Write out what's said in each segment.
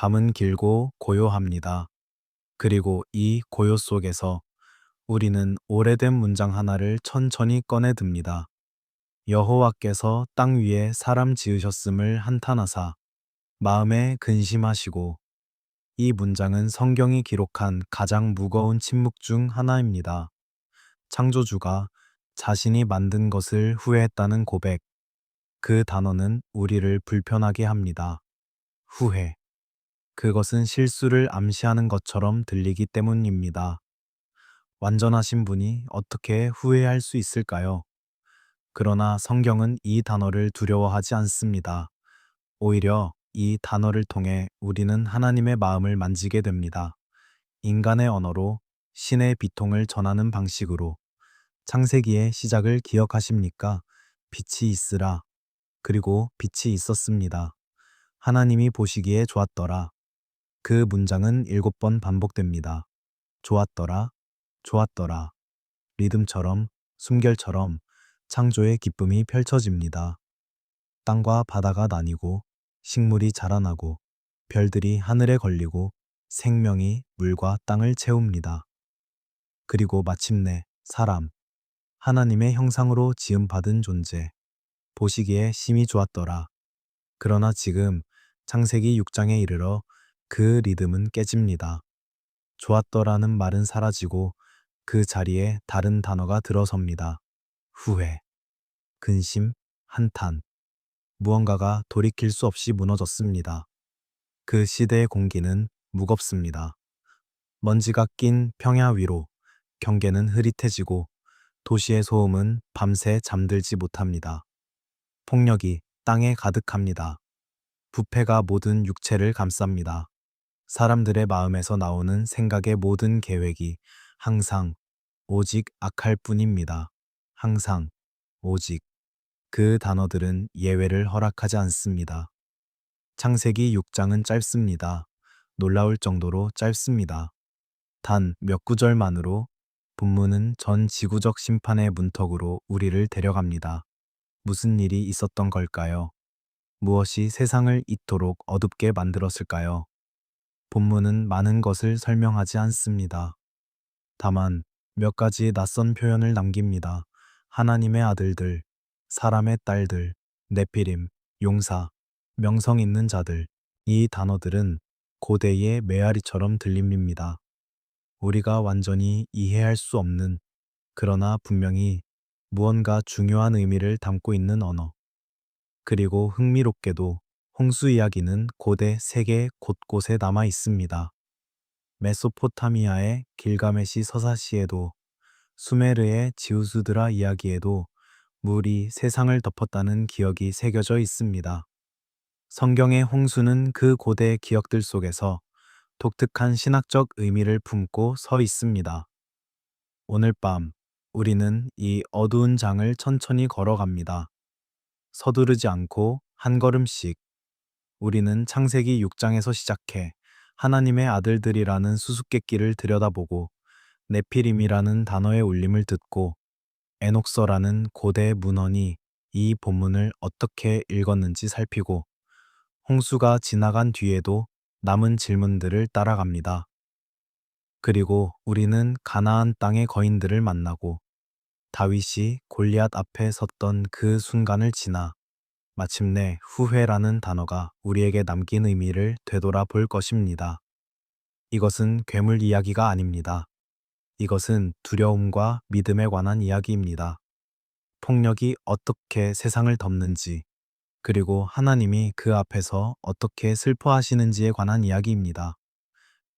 밤은 길고 고요합니다. 그리고 이 고요 속에서 우리는 오래된 문장 하나를 천천히 꺼내 듭니다. 여호와께서 땅 위에 사람 지으셨음을 한탄하사 마음에 근심하시고. 이 문장은 성경이 기록한 가장 무거운 침묵 중 하나입니다. 창조주가 자신이 만든 것을 후회했다는 고백. 그 단어는 우리를 불편하게 합니다. 후회. 그것은 실수를 암시하는 것처럼 들리기 때문입니다. 완전하신 분이 어떻게 후회할 수 있을까요? 그러나 성경은 이 단어를 두려워하지 않습니다. 오히려 이 단어를 통해 우리는 하나님의 마음을 만지게 됩니다. 인간의 언어로 신의 비통을 전하는 방식으로. 창세기의 시작을 기억하십니까? 빛이 있으라. 그리고 빛이 있었습니다. 하나님이 보시기에 좋았더라. 그 문장은 7번 반복됩니다. 좋았더라, 좋았더라. 리듬처럼, 숨결처럼 창조의 기쁨이 펼쳐집니다. 땅과 바다가 나뉘고, 식물이 자라나고, 별들이 하늘에 걸리고, 생명이 물과 땅을 채웁니다. 그리고 마침내 사람, 하나님의 형상으로 지음받은 존재, 보시기에 심히 좋았더라. 그러나 지금 창세기 6장에 이르러 그 리듬은 깨집니다. 좋았더라는 말은 사라지고 그 자리에 다른 단어가 들어섭니다. 후회, 근심, 한탄. 무언가가 돌이킬 수 없이 무너졌습니다. 그 시대의 공기는 무겁습니다. 먼지가 낀 평야 위로 경계는 흐릿해지고 도시의 소음은 밤새 잠들지 못합니다. 폭력이 땅에 가득합니다. 부패가 모든 육체를 감쌉니다. 사람들의 마음에서 나오는 생각의 모든 계획이 항상 오직 악할 뿐입니다. 항상 오직. 그 단어들은 예외를 허락하지 않습니다. 창세기 6장은 짧습니다. 놀라울 정도로 짧습니다. 단 몇 구절만으로 본문은 전 지구적 심판의 문턱으로 우리를 데려갑니다. 무슨 일이 있었던 걸까요? 무엇이 세상을 이토록 어둡게 만들었을까요? 본문은 많은 것을 설명하지 않습니다. 다만 몇 가지 낯선 표현을 남깁니다. 하나님의 아들들, 사람의 딸들, 네피림, 용사, 명성 있는 자들. 이 단어들은 고대의 메아리처럼 들립니다. 우리가 완전히 이해할 수 없는, 그러나 분명히 무언가 중요한 의미를 담고 있는 언어. 그리고 흥미롭게도 홍수 이야기는 고대 세계 곳곳에 남아 있습니다. 메소포타미아의 길가메시 서사시에도, 수메르의 지우스드라 이야기에도 물이 세상을 덮었다는 기억이 새겨져 있습니다. 성경의 홍수는 그 고대 기억들 속에서 독특한 신학적 의미를 품고 서 있습니다. 오늘 밤 우리는 이 어두운 장을 천천히 걸어갑니다. 서두르지 않고 한 걸음씩. 우리는 창세기 6장에서 시작해 하나님의 아들들이라는 수수께끼를 들여다보고 네피림이라는 단어의 울림을 듣고 에녹서라는 고대 문헌이 이 본문을 어떻게 읽었는지 살피고 홍수가 지나간 뒤에도 남은 질문들을 따라갑니다. 그리고 우리는 가나안 땅의 거인들을 만나고 다윗이 골리앗 앞에 섰던 그 순간을 지나 마침내 후회라는 단어가 우리에게 남긴 의미를 되돌아 볼 것입니다. 이것은 괴물 이야기가 아닙니다. 이것은 두려움과 믿음에 관한 이야기입니다. 폭력이 어떻게 세상을 덮는지, 그리고 하나님이 그 앞에서 어떻게 슬퍼하시는지에 관한 이야기입니다.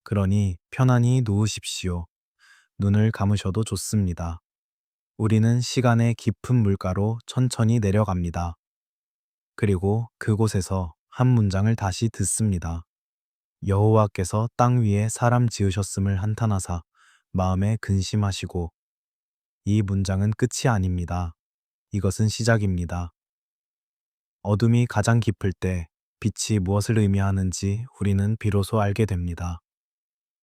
그러니 편안히 누우십시오. 눈을 감으셔도 좋습니다. 우리는 시간의 깊은 물가로 천천히 내려갑니다. 그리고 그곳에서 한 문장을 다시 듣습니다. 여호와께서 땅 위에 사람 지으셨음을 한탄하사 마음에 근심하시고. 이 문장은 끝이 아닙니다. 이것은 시작입니다. 어둠이 가장 깊을 때 빛이 무엇을 의미하는지 우리는 비로소 알게 됩니다.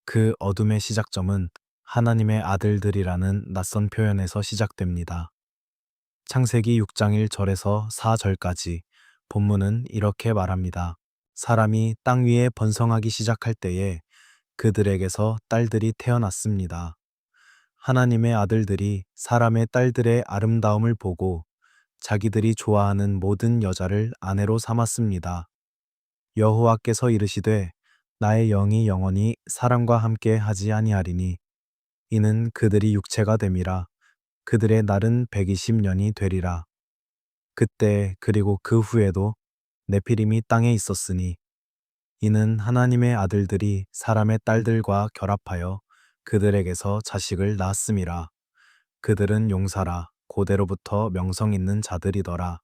그 어둠의 시작점은 하나님의 아들들이라는 낯선 표현에서 시작됩니다. 창세기 6장 1절에서 4절까지 본문은 이렇게 말합니다. 사람이 땅 위에 번성하기 시작할 때에 그들에게서 딸들이 태어났습니다. 하나님의 아들들이 사람의 딸들의 아름다움을 보고 자기들이 좋아하는 모든 여자를 아내로 삼았습니다. 여호와께서 이르시되 나의 영이 영원히 사람과 함께 하지 아니하리니 이는 그들이 육체가 됨이라 그들의 날은 120년이 되리라. 그때 그리고 그 후에도 네피림이 땅에 있었으니 이는 하나님의 아들들이 사람의 딸들과 결합하여 그들에게서 자식을 낳았음이라. 그들은 용사라 고대로부터 명성 있는 자들이더라.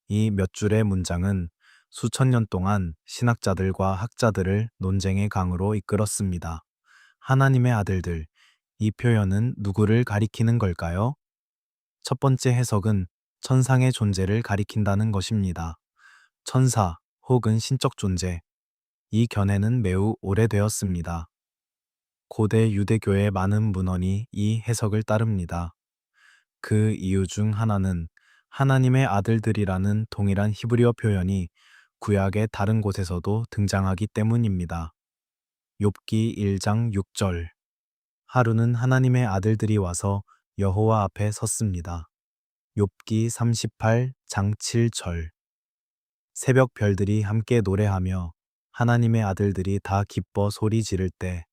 이 몇 줄의 문장은 수천 년 동안 신학자들과 학자들을 논쟁의 강으로 이끌었습니다. 하나님의 아들들, 이 표현은 누구를 가리키는 걸까요? 첫 번째 해석은 천상의 존재를 가리킨다는 것입니다. 천사 혹은 신적 존재, 이 견해는 매우 오래되었습니다. 고대 유대교의 많은 문헌이 이 해석을 따릅니다. 그 이유 중 하나는 하나님의 아들들이라는 동일한 히브리어 표현이 구약의 다른 곳에서도 등장하기 때문입니다. 욥기 1장 6절. 하루는 하나님의 아들들이 와서 여호와 앞에 섰습니다. 욥기 38장 7절. 새벽 별들이 함께 노래하며 하나님의 아들들이 다 기뻐 소리 지를 때,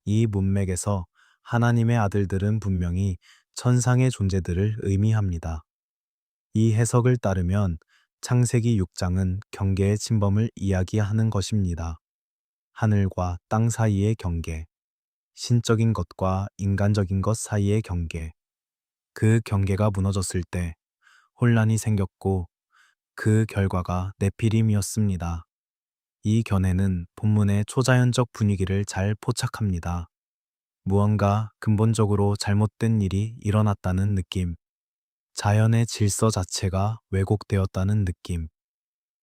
이 문맥에서 하나님의 아들들은 분명히 천상의 존재들을 의미합니다. 이 해석을 따르면 창세기 6장은 경계의 침범을 이야기하는 것입니다. 하늘과 땅 사이의 경계, 신적인 것과 인간적인 것 사이의 경계. 그 경계가 무너졌을 때 혼란이 생겼고 그 결과가 네피림이었습니다. 이 견해는 본문의 초자연적 분위기를 잘 포착합니다. 무언가 근본적으로 잘못된 일이 일어났다는 느낌, 자연의 질서 자체가 왜곡되었다는 느낌.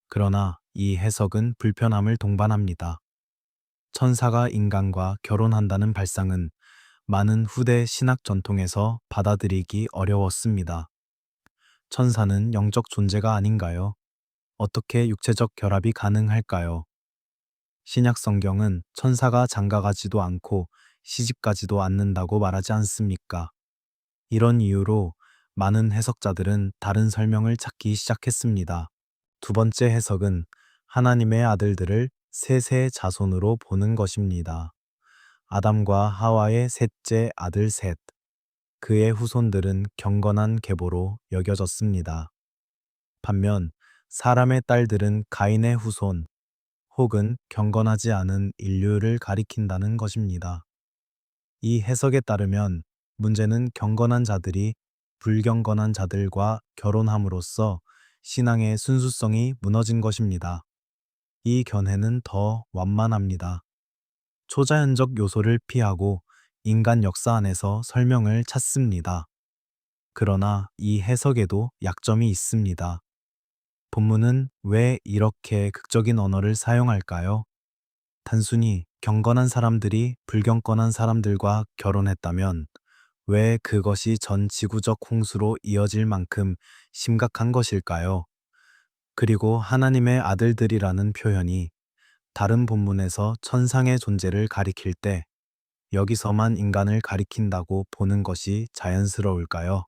그러나 이 해석은 불편함을 동반합니다. 천사가 인간과 결혼한다는 발상은 많은 후대 신학 전통에서 받아들이기 어려웠습니다. 천사는 영적 존재가 아닌가요? 어떻게 육체적 결합이 가능할까요? 신약 성경은 천사가 장가가지도 않고 시집가지도 않는다고 말하지 않습니까? 이런 이유로 많은 해석자들은 다른 설명을 찾기 시작했습니다. 두 번째 해석은 하나님의 아들들을 셋의 자손으로 보는 것입니다. 아담과 하와의 셋째 아들 셋, 그의 후손들은 경건한 계보로 여겨졌습니다. 반면 사람의 딸들은 가인의 후손 혹은 경건하지 않은 인류를 가리킨다는 것입니다. 이 해석에 따르면 문제는 경건한 자들이 불경건한 자들과 결혼함으로써 신앙의 순수성이 무너진 것입니다. 이 견해는 더 완만합니다. 초자연적 요소를 피하고 인간 역사 안에서 설명을 찾습니다. 그러나 이 해석에도 약점이 있습니다. 본문은 왜 이렇게 극적인 언어를 사용할까요? 단순히 경건한 사람들이 불경건한 사람들과 결혼했다면 왜 그것이 전 지구적 홍수로 이어질 만큼 심각한 것일까요? 그리고 하나님의 아들들이라는 표현이 다른 본문에서 천상의 존재를 가리킬 때 여기서만 인간을 가리킨다고 보는 것이 자연스러울까요?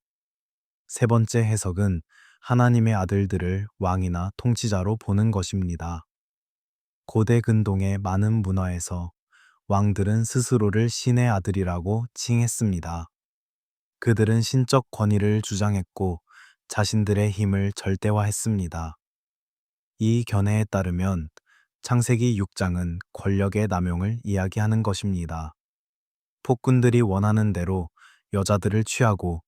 세 번째 해석은 하나님의 아들들을 왕이나 통치자로 보는 것입니다. 고대 근동의 많은 문화에서 왕들은 스스로를 신의 아들이라고 칭했습니다. 그들은 신적 권위를 주장했고 자신들의 힘을 절대화했습니다. 이 견해에 따르면 창세기 6장은 권력의 남용을 이야기하는 것입니다. 폭군들이 원하는 대로 여자들을 취하고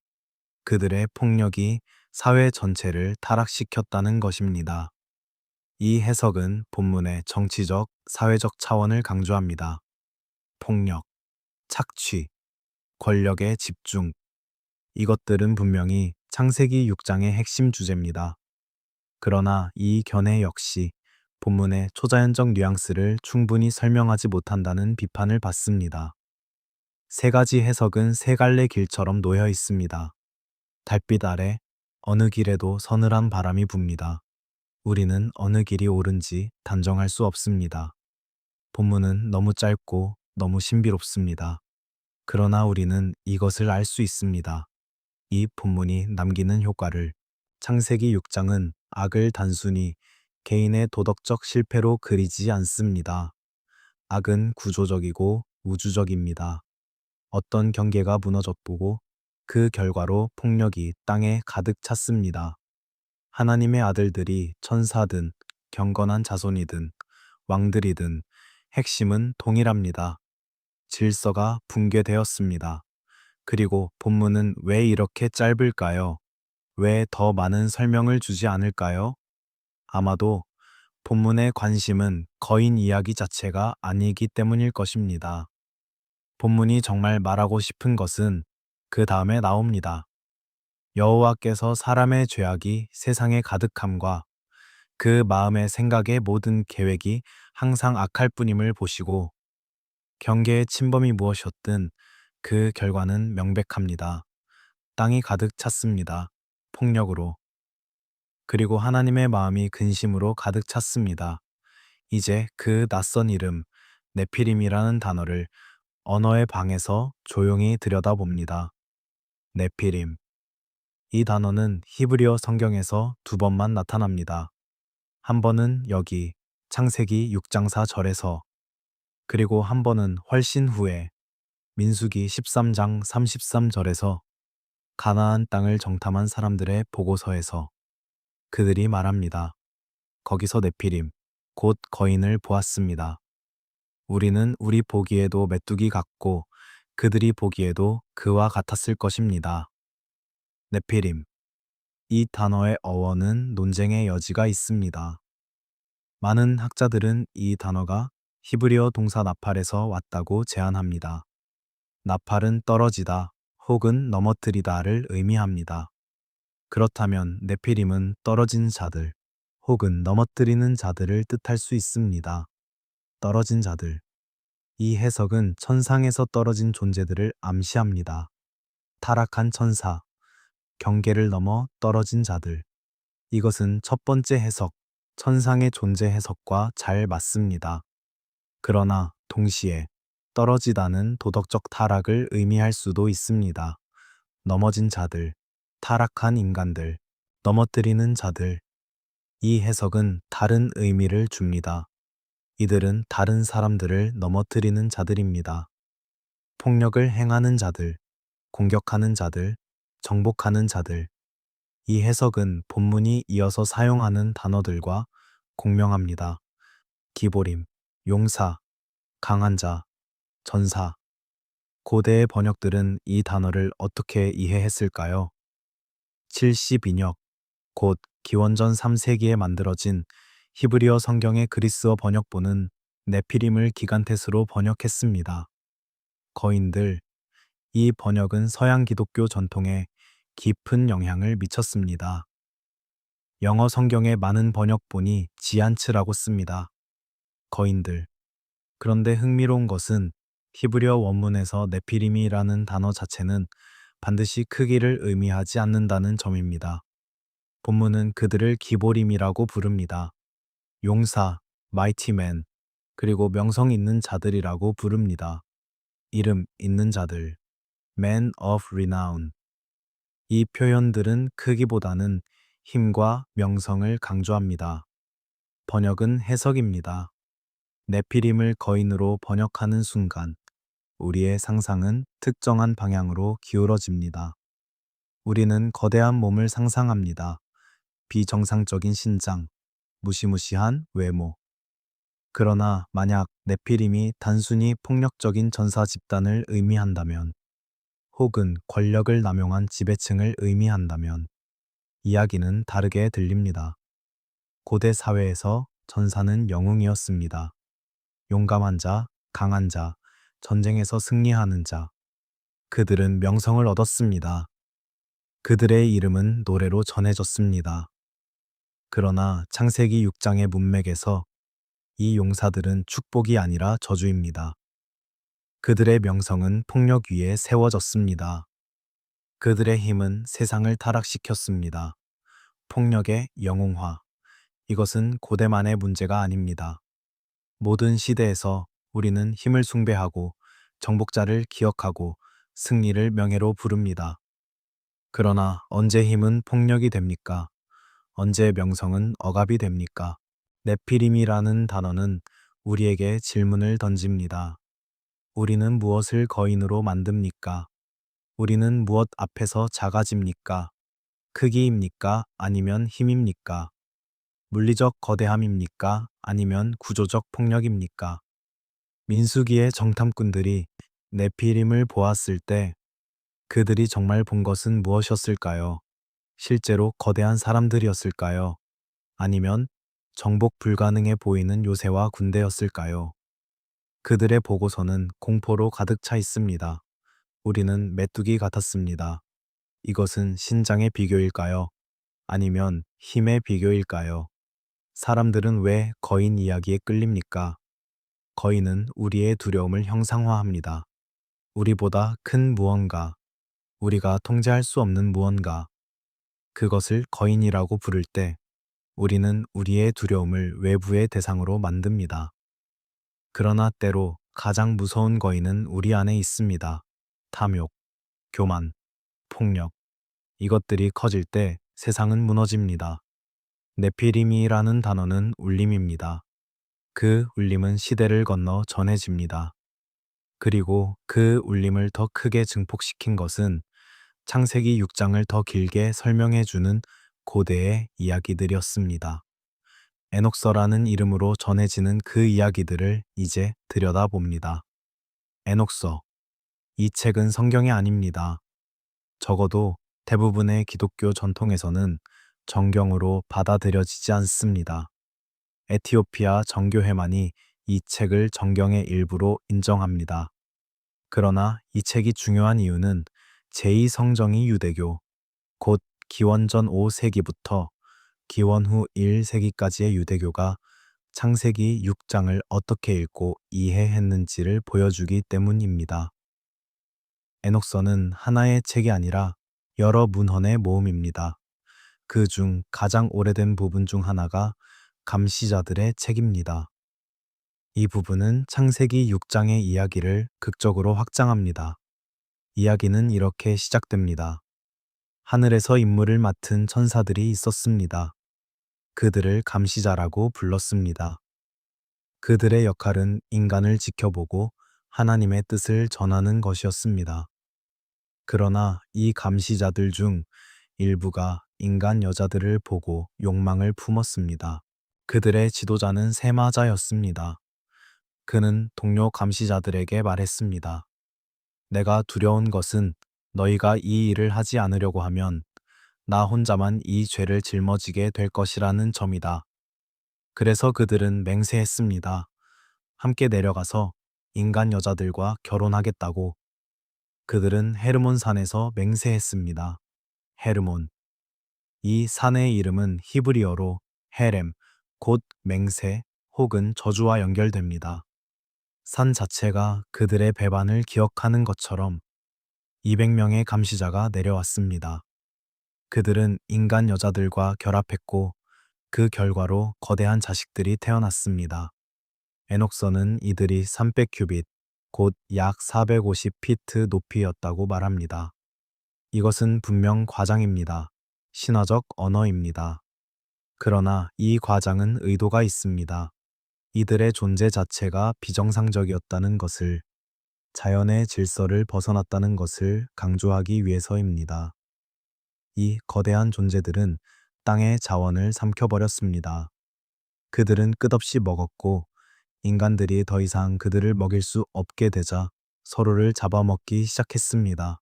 그들의 폭력이 사회 전체를 타락시켰다는 것입니다. 이 해석은 본문의 정치적, 사회적 차원을 강조합니다. 폭력, 착취, 권력의 집중. 이것들은 분명히 창세기 6장의 핵심 주제입니다. 그러나 이 견해 역시 본문의 초자연적 뉘앙스를 충분히 설명하지 못한다는 비판을 받습니다. 세 가지 해석은 세 갈래 길처럼 놓여 있습니다. 달빛 아래 어느 길에도 서늘한 바람이 붑니다. 우리는 어느 길이 옳은지 단정할 수 없습니다. 본문은 너무 짧고 너무 신비롭습니다. 그러나 우리는 이것을 알 수 있습니다. 이 본문이 남기는 효과를. 창세기 6장은 악을 단순히 개인의 도덕적 실패로 그리지 않습니다. 악은 구조적이고 우주적입니다. 어떤 경계가 무너졌고 그 결과로 폭력이 땅에 가득 찼습니다. 하나님의 아들들이 천사든 경건한 자손이든 왕들이든 핵심은 동일합니다. 질서가 붕괴되었습니다. 그리고 본문은 왜 이렇게 짧을까요? 왜 더 많은 설명을 주지 않을까요? 아마도 본문의 관심은 거인 이야기 자체가 아니기 때문일 것입니다. 본문이 정말 말하고 싶은 것은 그 다음에 나옵니다. 여호와께서 사람의 죄악이 세상에 가득함과 그 마음의 생각의 모든 계획이 항상 악할 뿐임을 보시고 경계의 침범이 무엇이었든 그 결과는 명백합니다. 땅이 가득 찼습니다. 폭력으로. 그리고 하나님의 마음이 근심으로 가득 찼습니다. 이제 그 낯선 이름, 네피림이라는 단어를 언어의 방에서 조용히 들여다봅니다. 네피림. 이 단어는 히브리어 성경에서 두 번만 나타납니다. 한 번은 여기 창세기 6장 4절에서 그리고 한 번은 훨씬 후에 민수기 13장 33절에서 가나안 땅을 정탐한 사람들의 보고서에서 그들이 말합니다. 거기서 네피림, 곧 거인을 보았습니다. 우리는 우리 보기에도 메뚜기 같고 그들이 보기에도 그와 같았을 것입니다. 네피림. 이 단어의 어원은 논쟁의 여지가 있습니다. 많은 학자들은 이 단어가 히브리어 동사 나팔에서 왔다고 제안합니다. 나팔은 떨어지다 혹은 넘어뜨리다를 의미합니다. 그렇다면 네피림은 떨어진 자들 혹은 넘어뜨리는 자들을 뜻할 수 있습니다. 떨어진 자들. 이 해석은 천상에서 떨어진 존재들을 암시합니다. 타락한 천사, 경계를 넘어 떨어진 자들. 이것은 첫 번째 해석, 천상의 존재 해석과 잘 맞습니다. 그러나 동시에 떨어지다는 도덕적 타락을 의미할 수도 있습니다. 넘어진 자들, 타락한 인간들, 넘어뜨리는 자들. 이 해석은 다른 의미를 줍니다. 이들은 다른 사람들을 넘어뜨리는 자들입니다. 폭력을 행하는 자들, 공격하는 자들, 정복하는 자들. 이 해석은 본문이 이어서 사용하는 단어들과 공명합니다. 기보림, 용사, 강한 자, 전사. 고대의 번역들은 이 단어를 어떻게 이해했을까요? 70인역, 곧 기원전 3세기에 만들어진 히브리어 성경의 그리스어 번역본은 네피림을 기간테스로 번역했습니다. 거인들, 이 번역은 서양 기독교 전통에 깊은 영향을 미쳤습니다. 영어 성경의 많은 번역본이 지안츠라고 씁니다. 거인들. 그런데 흥미로운 것은 히브리어 원문에서 네피림이라는 단어 자체는 반드시 크기를 의미하지 않는다는 점입니다. 본문은 그들을 기보림이라고 부릅니다. 용사, 마이티맨, 그리고 명성 있는 자들이라고 부릅니다. 이름 있는 자들, man of renown. 이 표현들은 크기보다는 힘과 명성을 강조합니다. 번역은 해석입니다. 네피림을 거인으로 번역하는 순간 우리의 상상은 특정한 방향으로 기울어집니다. 우리는 거대한 몸을 상상합니다. 비정상적인 신장, 무시무시한 외모. 그러나 만약 네피림이 단순히 폭력적인 전사 집단을 의미한다면, 혹은 권력을 남용한 지배층을 의미한다면, 이야기는 다르게 들립니다. 고대 사회에서 전사는 영웅이었습니다. 용감한 자, 강한 자, 전쟁에서 승리하는 자. 그들은 명성을 얻었습니다. 그들의 이름은 노래로 전해졌습니다. 그러나 창세기 6장의 문맥에서 이 용사들은 축복이 아니라 저주입니다. 그들의 명성은 폭력 위에 세워졌습니다. 그들의 힘은 세상을 타락시켰습니다. 폭력의 영웅화. 이것은 고대만의 문제가 아닙니다. 모든 시대에서 우리는 힘을 숭배하고 정복자를 기억하고 승리를 명예로 부릅니다. 그러나 언제 힘은 폭력이 됩니까? 언제 명성은 억압이 됩니까? 네피림이라는 단어는 우리에게 질문을 던집니다. 우리는 무엇을 거인으로 만듭니까? 우리는 무엇 앞에서 작아집니까? 크기입니까? 아니면 힘입니까? 물리적 거대함입니까? 아니면 구조적 폭력입니까? 민수기의 정탐꾼들이 네피림을 보았을 때 그들이 정말 본 것은 무엇이었을까요? 실제로 거대한 사람들이었을까요? 아니면 정복 불가능해 보이는 요새와 군대였을까요? 그들의 보고서는 공포로 가득 차 있습니다. 우리는 메뚜기 같았습니다. 이것은 신장의 비교일까요? 아니면 힘의 비교일까요? 사람들은 왜 거인 이야기에 끌립니까? 거인은 우리의 두려움을 형상화합니다. 우리보다 큰 무언가, 우리가 통제할 수 없는 무언가, 그것을 거인이라고 부를 때 우리는 우리의 두려움을 외부의 대상으로 만듭니다. 그러나 때로 가장 무서운 거인은 우리 안에 있습니다. 탐욕, 교만, 폭력. 이것들이 커질 때 세상은 무너집니다. 네피림이라는 단어는 울림입니다. 그 울림은 시대를 건너 전해집니다. 그리고 그 울림을 더 크게 증폭시킨 것은 창세기 6장을 더 길게 설명해 주는 고대의 이야기들이었습니다. 에녹서라는 이름으로 전해지는 그 이야기들을 이제 들여다봅니다. 에녹서. 이 책은 성경이 아닙니다. 적어도 대부분의 기독교 전통에서는 정경으로 받아들여지지 않습니다. 에티오피아 정교회만이 이 책을 정경의 일부로 인정합니다. 그러나 이 책이 중요한 이유는 제2성정이 유대교, 곧 기원전 5세기부터 기원 후 1세기까지의 유대교가 창세기 6장을 어떻게 읽고 이해했는지를 보여주기 때문입니다. 에녹서는 하나의 책이 아니라 여러 문헌의 모음입니다. 그 중 가장 오래된 부분 중 하나가 감시자들의 책입니다. 이 부분은 창세기 6장의 이야기를 극적으로 확장합니다. 이야기는 이렇게 시작됩니다. 하늘에서 임무를 맡은 천사들이 있었습니다. 그들을 감시자라고 불렀습니다. 그들의 역할은 인간을 지켜보고 하나님의 뜻을 전하는 것이었습니다. 그러나 이 감시자들 중 일부가 인간 여자들을 보고 욕망을 품었습니다. 그들의 지도자는 세마자였습니다. 그는 동료 감시자들에게 말했습니다. 내가 두려운 것은 너희가 이 일을 하지 않으려고 하면 나 혼자만 이 죄를 짊어지게 될 것이라는 점이다. 그래서 그들은 맹세했습니다. 함께 내려가서 인간 여자들과 결혼하겠다고. 그들은 헤르몬 산에서 맹세했습니다. 헤르몬. 이 산의 이름은 히브리어로 헤렘, 곧 맹세 혹은 저주와 연결됩니다. 산 자체가 그들의 배반을 기억하는 것처럼 200명의 감시자가 내려왔습니다. 그들은 인간 여자들과 결합했고 그 결과로 거대한 자식들이 태어났습니다. 에녹서는 이들이 300규빗, 곧 약 450피트 높이였다고 말합니다. 이것은 분명 과장입니다. 신화적 언어입니다. 그러나 이 과장은 의도가 있습니다. 이들의 존재 자체가 비정상적이었다는 것을, 자연의 질서를 벗어났다는 것을 강조하기 위해서입니다. 이 거대한 존재들은 땅의 자원을 삼켜버렸습니다. 그들은 끝없이 먹었고 인간들이 더 이상 그들을 먹일 수 없게 되자 서로를 잡아먹기 시작했습니다.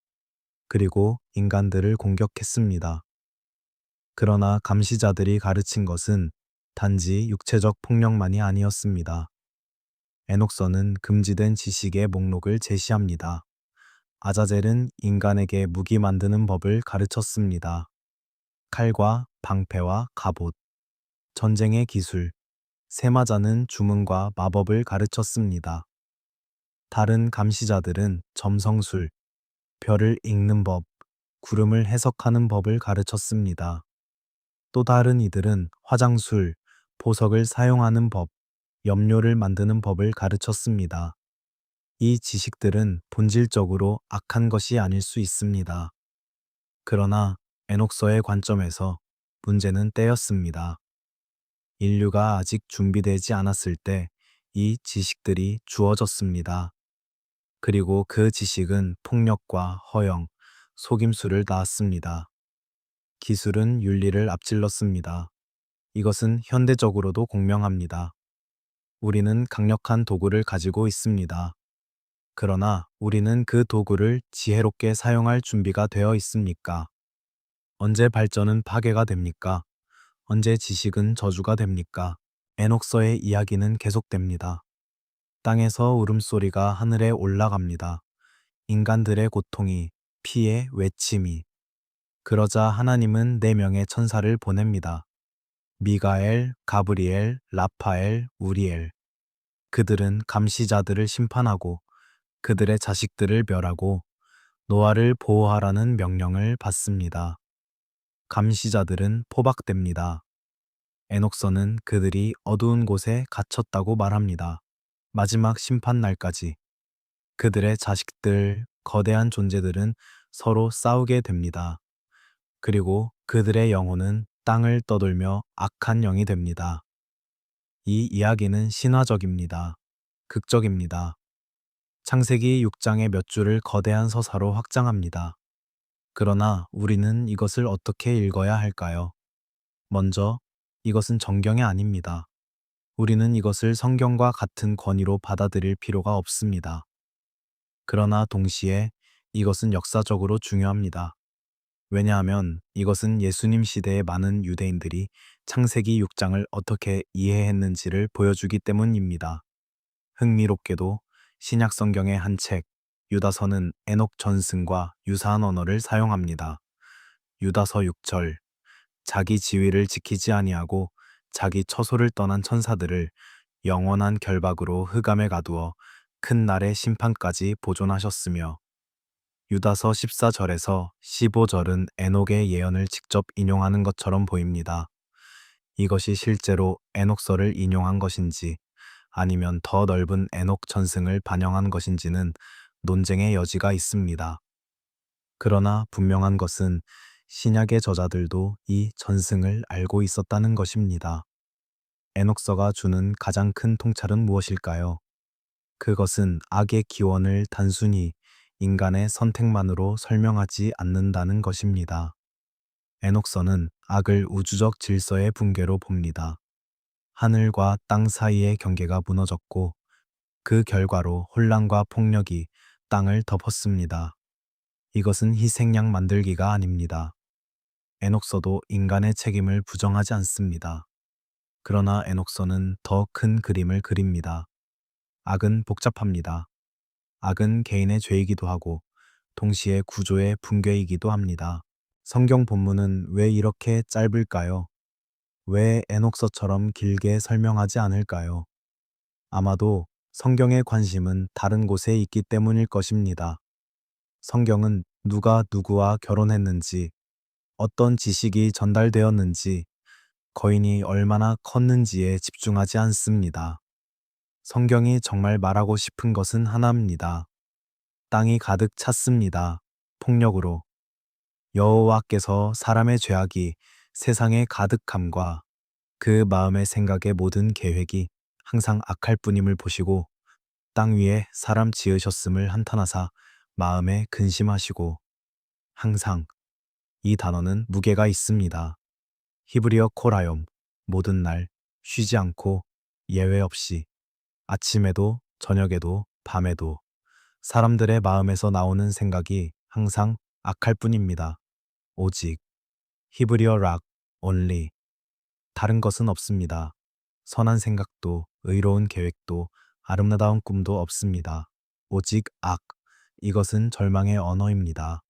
그리고 인간들을 공격했습니다. 그러나 감시자들이 가르친 것은 단지 육체적 폭력만이 아니었습니다. 에녹서는 금지된 지식의 목록을 제시합니다. 아자젤은 인간에게 무기 만드는 법을 가르쳤습니다. 칼과 방패와 갑옷, 전쟁의 기술, 세마자는 주문과 마법을 가르쳤습니다. 다른 감시자들은 점성술, 별을 읽는 법, 구름을 해석하는 법을 가르쳤습니다. 또 다른 이들은 화장술, 보석을 사용하는 법, 염료를 만드는 법을 가르쳤습니다. 이 지식들은 본질적으로 악한 것이 아닐 수 있습니다. 그러나 에녹서의 관점에서 문제는 때였습니다. 인류가 아직 준비되지 않았을 때 이 지식들이 주어졌습니다. 그리고 그 지식은 폭력과 허영, 속임수를 낳았습니다. 기술은 윤리를 앞질렀습니다. 이것은 현대적으로도 공명합니다. 우리는 강력한 도구를 가지고 있습니다. 그러나 우리는 그 도구를 지혜롭게 사용할 준비가 되어 있습니까? 언제 발전은 파괴가 됩니까? 언제 지식은 저주가 됩니까? 에녹서의 이야기는 계속됩니다. 땅에서 울음소리가 하늘에 올라갑니다. 인간들의 고통이, 피의 외침이. 그러자 하나님은 4명의 천사를 보냅니다. 미가엘, 가브리엘, 라파엘, 우리엘. 그들은 감시자들을 심판하고 그들의 자식들을 멸하고 노아를 보호하라는 명령을 받습니다. 감시자들은 포박됩니다. 에녹서는 그들이 어두운 곳에 갇혔다고 말합니다. 마지막 심판 날까지 그들의 자식들, 거대한 존재들은 서로 싸우게 됩니다. 그리고 그들의 영혼은 땅을 떠돌며 악한 영이 됩니다. 이 이야기는 신화적입니다. 극적입니다. 창세기 6장의 몇 줄을 거대한 서사로 확장합니다. 그러나 우리는 이것을 어떻게 읽어야 할까요? 먼저, 이것은 정경이 아닙니다. 우리는 이것을 성경과 같은 권위로 받아들일 필요가 없습니다. 그러나 동시에 이것은 역사적으로 중요합니다. 왜냐하면 이것은 예수님 시대의 많은 유대인들이 창세기 6장을 어떻게 이해했는지를 보여주기 때문입니다. 흥미롭게도 신약 성경의 한 책, 유다서는 에녹 전승과 유사한 언어를 사용합니다. 유다서 6절, 자기 지위를 지키지 아니하고 자기 처소를 떠난 천사들을 영원한 결박으로 흑암에 가두어 큰 날의 심판까지 보존하셨으며, 유다서 14절에서 15절은 에녹의 예언을 직접 인용하는 것처럼 보입니다. 이것이 실제로 에녹서를 인용한 것인지 아니면 더 넓은 에녹 전승을 반영한 것인지는 논쟁의 여지가 있습니다. 그러나 분명한 것은 신약의 저자들도 이 전승을 알고 있었다는 것입니다. 에녹서가 주는 가장 큰 통찰은 무엇일까요? 그것은 악의 기원을 단순히 인간의 선택만으로 설명하지 않는다는 것입니다. 에녹서는 악을 우주적 질서의 붕괴로 봅니다. 하늘과 땅 사이의 경계가 무너졌고 그 결과로 혼란과 폭력이 땅을 덮었습니다. 이것은 희생양 만들기가 아닙니다. 에녹서도 인간의 책임을 부정하지 않습니다. 그러나 에녹서는 더 큰 그림을 그립니다. 악은 복잡합니다. 악은 개인의 죄이기도 하고 동시에 구조의 붕괴이기도 합니다. 성경 본문은 왜 이렇게 짧을까요? 왜 에녹서처럼 길게 설명하지 않을까요? 아마도 성경의 관심은 다른 곳에 있기 때문일 것입니다. 성경은 누가 누구와 결혼했는지, 어떤 지식이 전달되었는지, 거인이 얼마나 컸는지에 집중하지 않습니다. 성경이 정말 말하고 싶은 것은 하나입니다. 땅이 가득 찼습니다. 폭력으로. 여호와께서 사람의 죄악이 세상에 가득함과 그 마음의 생각의 모든 계획이 항상 악할 뿐임을 보시고 땅 위에 사람 지으셨음을 한탄하사 마음에 근심하시고. 항상, 이 단어는 무게가 있습니다. 히브리어 코라욤, 모든 날, 쉬지 않고, 예외 없이, 아침에도 저녁에도 밤에도 사람들의 마음에서 나오는 생각이 항상 악할 뿐입니다. 오직 히브리어 락, only. 다른 것은 없습니다. 선한 생각도 의로운 계획도 아름다운 꿈도 없습니다. 오직 악. 이것은 절망의 언어입니다.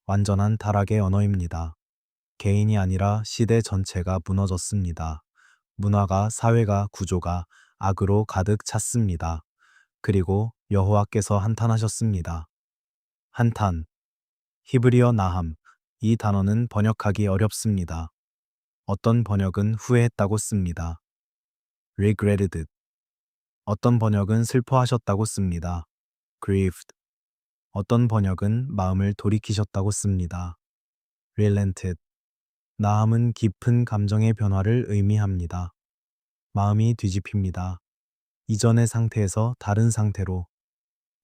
완전한 타락의 언어입니다. 개인이 아니라 시대 전체가 무너졌습니다. 문화가, 사회가, 구조가 악으로 가득 찼습니다. 그리고 여호와께서 한탄하셨습니다. 한탄, 히브리어 나함. 이 단어는 번역하기 어렵습니다. 어떤 번역은 후회했다고 씁니다. regretted. 어떤 번역은 슬퍼하셨다고 씁니다. grieved. 어떤 번역은 마음을 돌이키셨다고 씁니다. relented. 나함은 깊은 감정의 변화를 의미합니다. 마음이 뒤집힙니다. 이전의 상태에서 다른 상태로.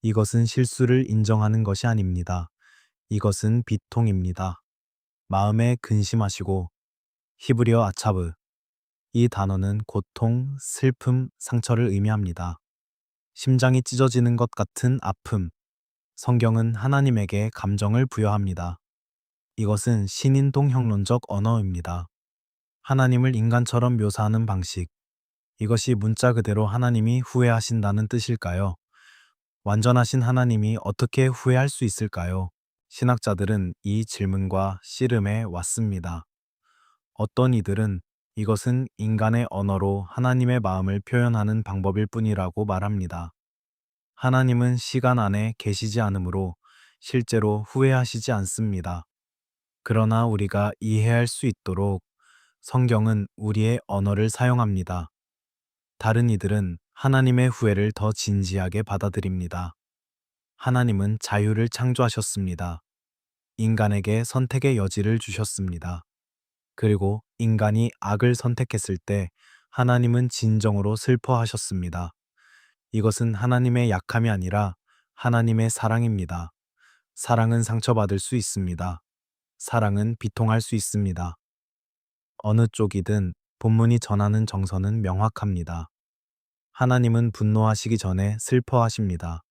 이것은 실수를 인정하는 것이 아닙니다. 이것은 비통입니다. 마음에 근심하시고. 히브리어 아차브. 이 단어는 고통, 슬픔, 상처를 의미합니다. 심장이 찢어지는 것 같은 아픔. 성경은 하나님에게 감정을 부여합니다. 이것은 신인동 형론적 언어입니다. 하나님을 인간처럼 묘사하는 방식. 이것이 문자 그대로 하나님이 후회하신다는 뜻일까요? 완전하신 하나님이 어떻게 후회할 수 있을까요? 신학자들은 이 질문과 씨름해 왔습니다. 어떤 이들은 이것은 인간의 언어로 하나님의 마음을 표현하는 방법일 뿐이라고 말합니다. 하나님은 시간 안에 계시지 않으므로 실제로 후회하시지 않습니다. 그러나 우리가 이해할 수 있도록 성경은 우리의 언어를 사용합니다. 다른 이들은 하나님의 후회를 더 진지하게 받아들입니다. 하나님은 자유를 창조하셨습니다. 인간에게 선택의 여지를 주셨습니다. 그리고 인간이 악을 선택했을 때 하나님은 진정으로 슬퍼하셨습니다. 이것은 하나님의 약함이 아니라 하나님의 사랑입니다. 사랑은 상처받을 수 있습니다. 사랑은 비통할 수 있습니다. 어느 쪽이든 본문이 전하는 정서는 명확합니다. 하나님은 분노하시기 전에 슬퍼하십니다.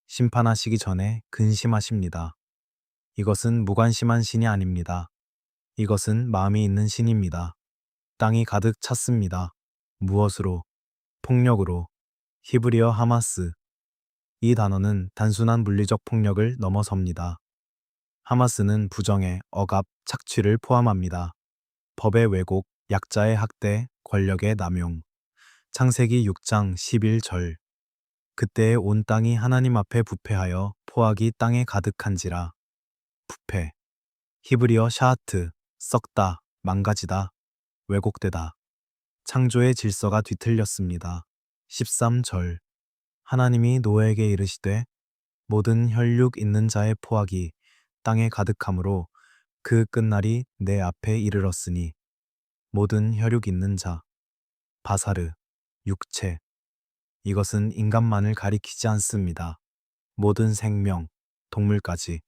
심판하시기 전에 근심하십니다. 이것은 무관심한 신이 아닙니다. 이것은 마음이 있는 신입니다. 땅이 가득 찼습니다. 무엇으로? 폭력으로. 히브리어 하마스. 이 단어는 단순한 물리적 폭력을 넘어섭니다. 하마스는 부정의 억압, 착취를 포함합니다. 법의 왜곡, 약자의 학대, 권력의 남용. 창세기 6장 11절. 그때에 온 땅이 하나님 앞에 부패하여 포악이 땅에 가득한지라. 부패. 히브리어 샤하트. 썩다, 망가지다, 왜곡되다. 창조의 질서가 뒤틀렸습니다. 13절. 하나님이 노아에게 이르시되 모든 혈육 있는 자의 포악이 땅에 가득함으로 그 끝날이 내 앞에 이르렀으니 모든 혈육 있는 자. 바사르, 육체. 이것은 인간만을 가리키지 않습니다. 모든 생명, 동물까지.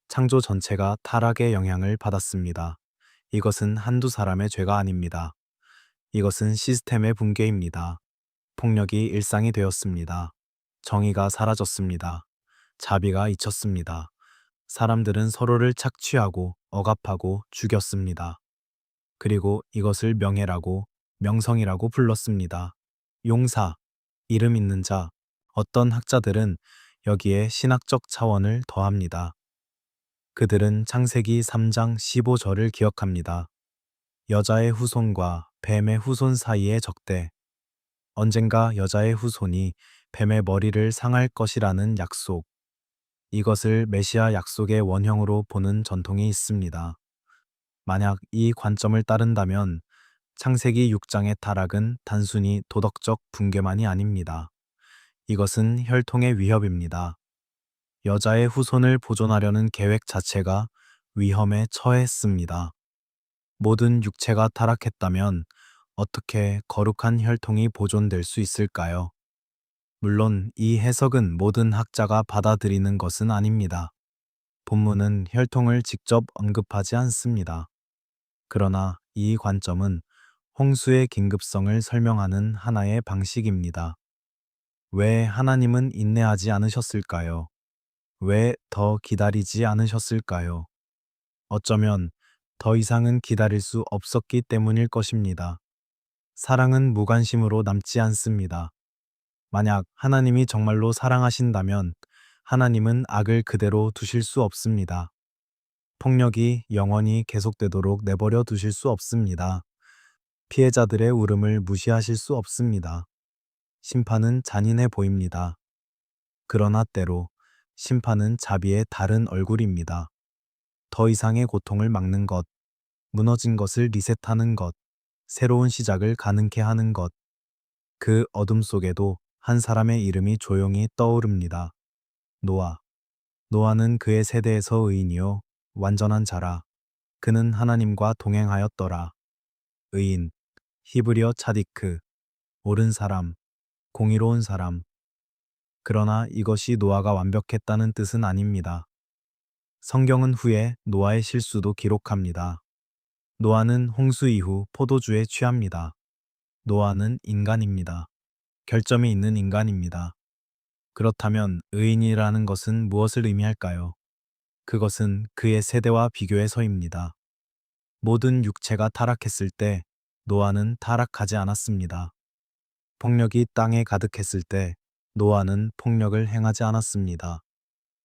창조 전체가 타락의 영향을 받았습니다. 이것은 한두 사람의 죄가 아닙니다. 이것은 시스템의 붕괴입니다. 폭력이 일상이 되었습니다. 정의가 사라졌습니다. 자비가 잊혔습니다. 사람들은 서로를 착취하고 억압하고 죽였습니다. 그리고 이것을 명예라고, 명성이라고 불렀습니다. 용사, 이름 있는 자. 어떤 학자들은 여기에 신학적 차원을 더합니다. 그들은 창세기 3장 15절을 기억합니다. 여자의 후손과 뱀의 후손 사이의 적대. 언젠가 여자의 후손이 뱀의 머리를 상할 것이라는 약속. 이것을 메시아 약속의 원형으로 보는 전통이 있습니다. 만약 이 관점을 따른다면 창세기 6장의 타락은 단순히 도덕적 붕괴만이 아닙니다. 이것은 혈통의 위협입니다. 여자의 후손을 보존하려는 계획 자체가 위험에 처했습니다. 모든 육체가 타락했다면 어떻게 거룩한 혈통이 보존될 수 있을까요? 물론 이 해석은 모든 학자가 받아들이는 것은 아닙니다. 본문은 혈통을 직접 언급하지 않습니다. 그러나 이 관점은 홍수의 긴급성을 설명하는 하나의 방식입니다. 왜 하나님은 인내하지 않으셨을까요? 왜 더 기다리지 않으셨을까요? 어쩌면 더 이상은 기다릴 수 없었기 때문일 것입니다. 사랑은 무관심으로 남지 않습니다. 만약 하나님이 정말로 사랑하신다면 하나님은 악을 그대로 두실 수 없습니다. 폭력이 영원히 계속되도록 내버려 두실 수 없습니다. 피해자들의 울음을 무시하실 수 없습니다. 심판은 잔인해 보입니다. 그러나 때로 심판은 자비의 다른 얼굴입니다. 더 이상의 고통을 막는 것, 무너진 것을 리셋하는 것, 새로운 시작을 가능케 하는 것. 그 어둠 속에도 한 사람의 이름이 조용히 떠오릅니다. 노아. 노아는 그의 세대에서 의인이요 완전한 자라. 그는 하나님과 동행하였더라. 의인, 히브리어 차디크, 옳은 사람, 공의로운 사람. 그러나 이것이 노아가 완벽했다는 뜻은 아닙니다. 성경은 후에 노아의 실수도 기록합니다. 노아는 홍수 이후 포도주에 취합니다. 노아는 인간입니다. 결점이 있는 인간입니다. 그렇다면 의인이라는 것은 무엇을 의미할까요? 그것은 그의 세대와 비교해서입니다. 모든 육체가 타락했을 때 노아는 타락하지 않았습니다. 폭력이 땅에 가득했을 때 노아는 폭력을 행하지 않았습니다.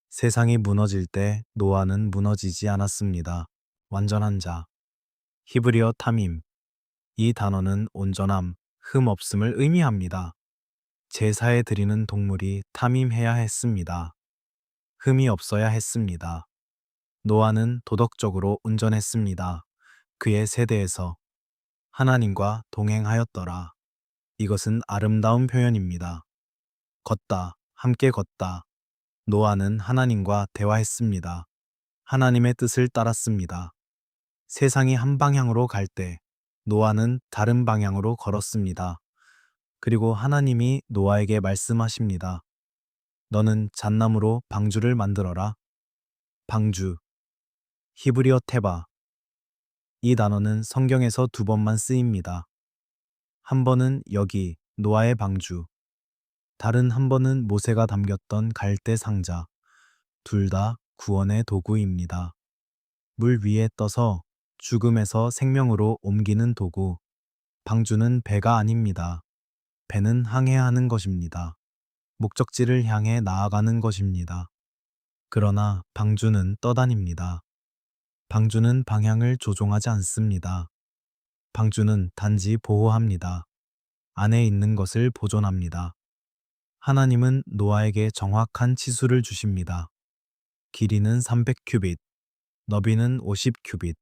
세상이 무너질 때 노아는 무너지지 않았습니다. 완전한 자. 히브리어 타밈. 이 단어는 온전함, 흠 없음을 의미합니다. 제사에 드리는 동물이 타밈해야 했습니다. 흠이 없어야 했습니다. 노아는 도덕적으로 온전했습니다. 그의 세대에서 하나님과 동행하였더라. 이것은 아름다운 표현입니다. 걷다, 함께 걷다. 노아는 하나님과 대화했습니다. 하나님의 뜻을 따랐습니다. 세상이 한 방향으로 갈 때 노아는 다른 방향으로 걸었습니다. 그리고 하나님이 노아에게 말씀하십니다. 너는 잣나무로 방주를 만들어라. 방주. 히브리어 테바. 이 단어는 성경에서 2번만 쓰입니다. 한 번은 여기 노아의 방주, 다른 한 번은 모세가 담겼던 갈대 상자. 둘 다 구원의 도구입니다. 물 위에 떠서 죽음에서 생명으로 옮기는 도구. 방주는 배가 아닙니다. 배는 항해하는 것입니다. 목적지를 향해 나아가는 것입니다. 그러나 방주는 떠다닙니다. 방주는 방향을 조종하지 않습니다. 방주는 단지 보호합니다. 안에 있는 것을 보존합니다. 하나님은 노아에게 정확한 치수를 주십니다. 길이는 300큐빗, 너비는 50큐빗,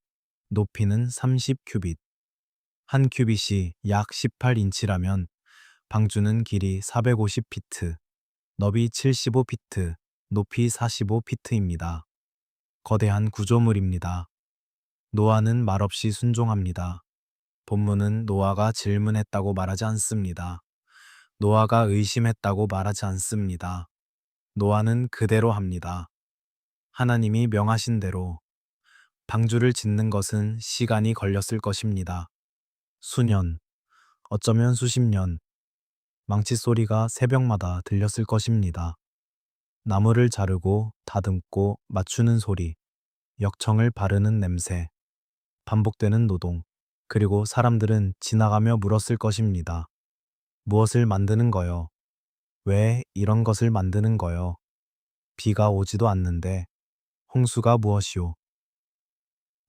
높이는 30큐빗. 한 큐빗이 약 18인치라면 방주는 길이 450피트, 너비 75피트, 높이 45피트입니다. 거대한 구조물입니다. 노아는 말없이 순종합니다. 본문은 노아가 질문했다고 말하지 않습니다. 노아가 의심했다고 말하지 않습니다. 노아는 그대로 합니다. 하나님이 명하신 대로. 방주를 짓는 것은 시간이 걸렸을 것입니다. 수년, 어쩌면 수십 년, 망치 소리가 새벽마다 들렸을 것입니다. 나무를 자르고 다듬고 맞추는 소리, 역청을 바르는 냄새, 반복되는 노동, 그리고 사람들은 지나가며 물었을 것입니다. 무엇을 만드는 거요? 왜 이런 것을 만드는 거요? 비가 오지도 않는데 홍수가 무엇이오?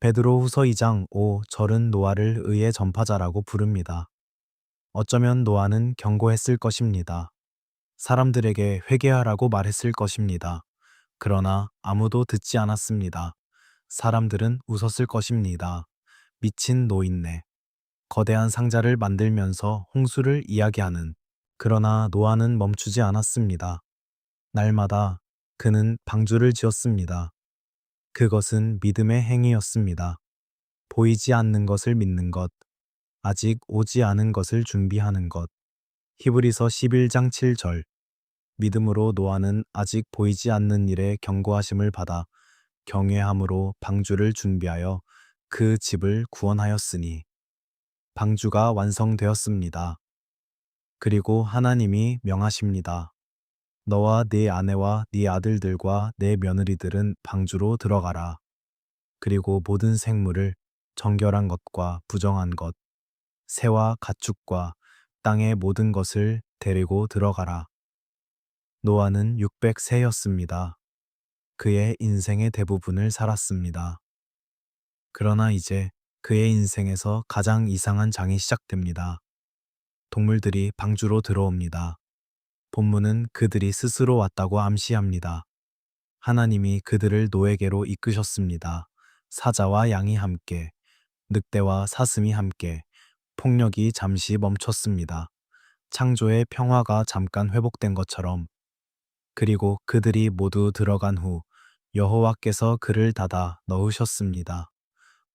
베드로후서 2장 5 절은 노아를 의의 전파자라고 부릅니다. 어쩌면 노아는 경고했을 것입니다. 사람들에게 회개하라고 말했을 것입니다. 그러나 아무도 듣지 않았습니다. 사람들은 웃었을 것입니다. 미친 노인네. 거대한 상자를 만들면서 홍수를 이야기하는. 그러나 노아는 멈추지 않았습니다. 날마다 그는 방주를 지었습니다. 그것은 믿음의 행위였습니다. 보이지 않는 것을 믿는 것, 아직 오지 않은 것을 준비하는 것. 히브리서 11장 7절. 믿음으로 노아는 아직 보이지 않는 일에 경고하심을 받아 경외함으로 방주를 준비하여 그 집을 구원하였으니. 방주가 완성되었습니다. 그리고 하나님이 명하십니다. 너와 네 아내와 네 아들들과 네 며느리들은 방주로 들어가라. 그리고 모든 생물을 정결한 것과 부정한 것, 새와 가축과 땅의 모든 것을 데리고 들어가라. 노아는 600세였습니다. 그의 인생의 대부분을 살았습니다. 그러나 이제 그의 인생에서 가장 이상한 장이 시작됩니다. 동물들이 방주로 들어옵니다. 본문은 그들이 스스로 왔다고 암시합니다. 하나님이 그들을 노예계로 이끄셨습니다. 사자와 양이 함께, 늑대와 사슴이 함께, 폭력이 잠시 멈췄습니다. 창조의 평화가 잠깐 회복된 것처럼. 그리고 그들이 모두 들어간 후 여호와께서 그를 닫아 넣으셨습니다.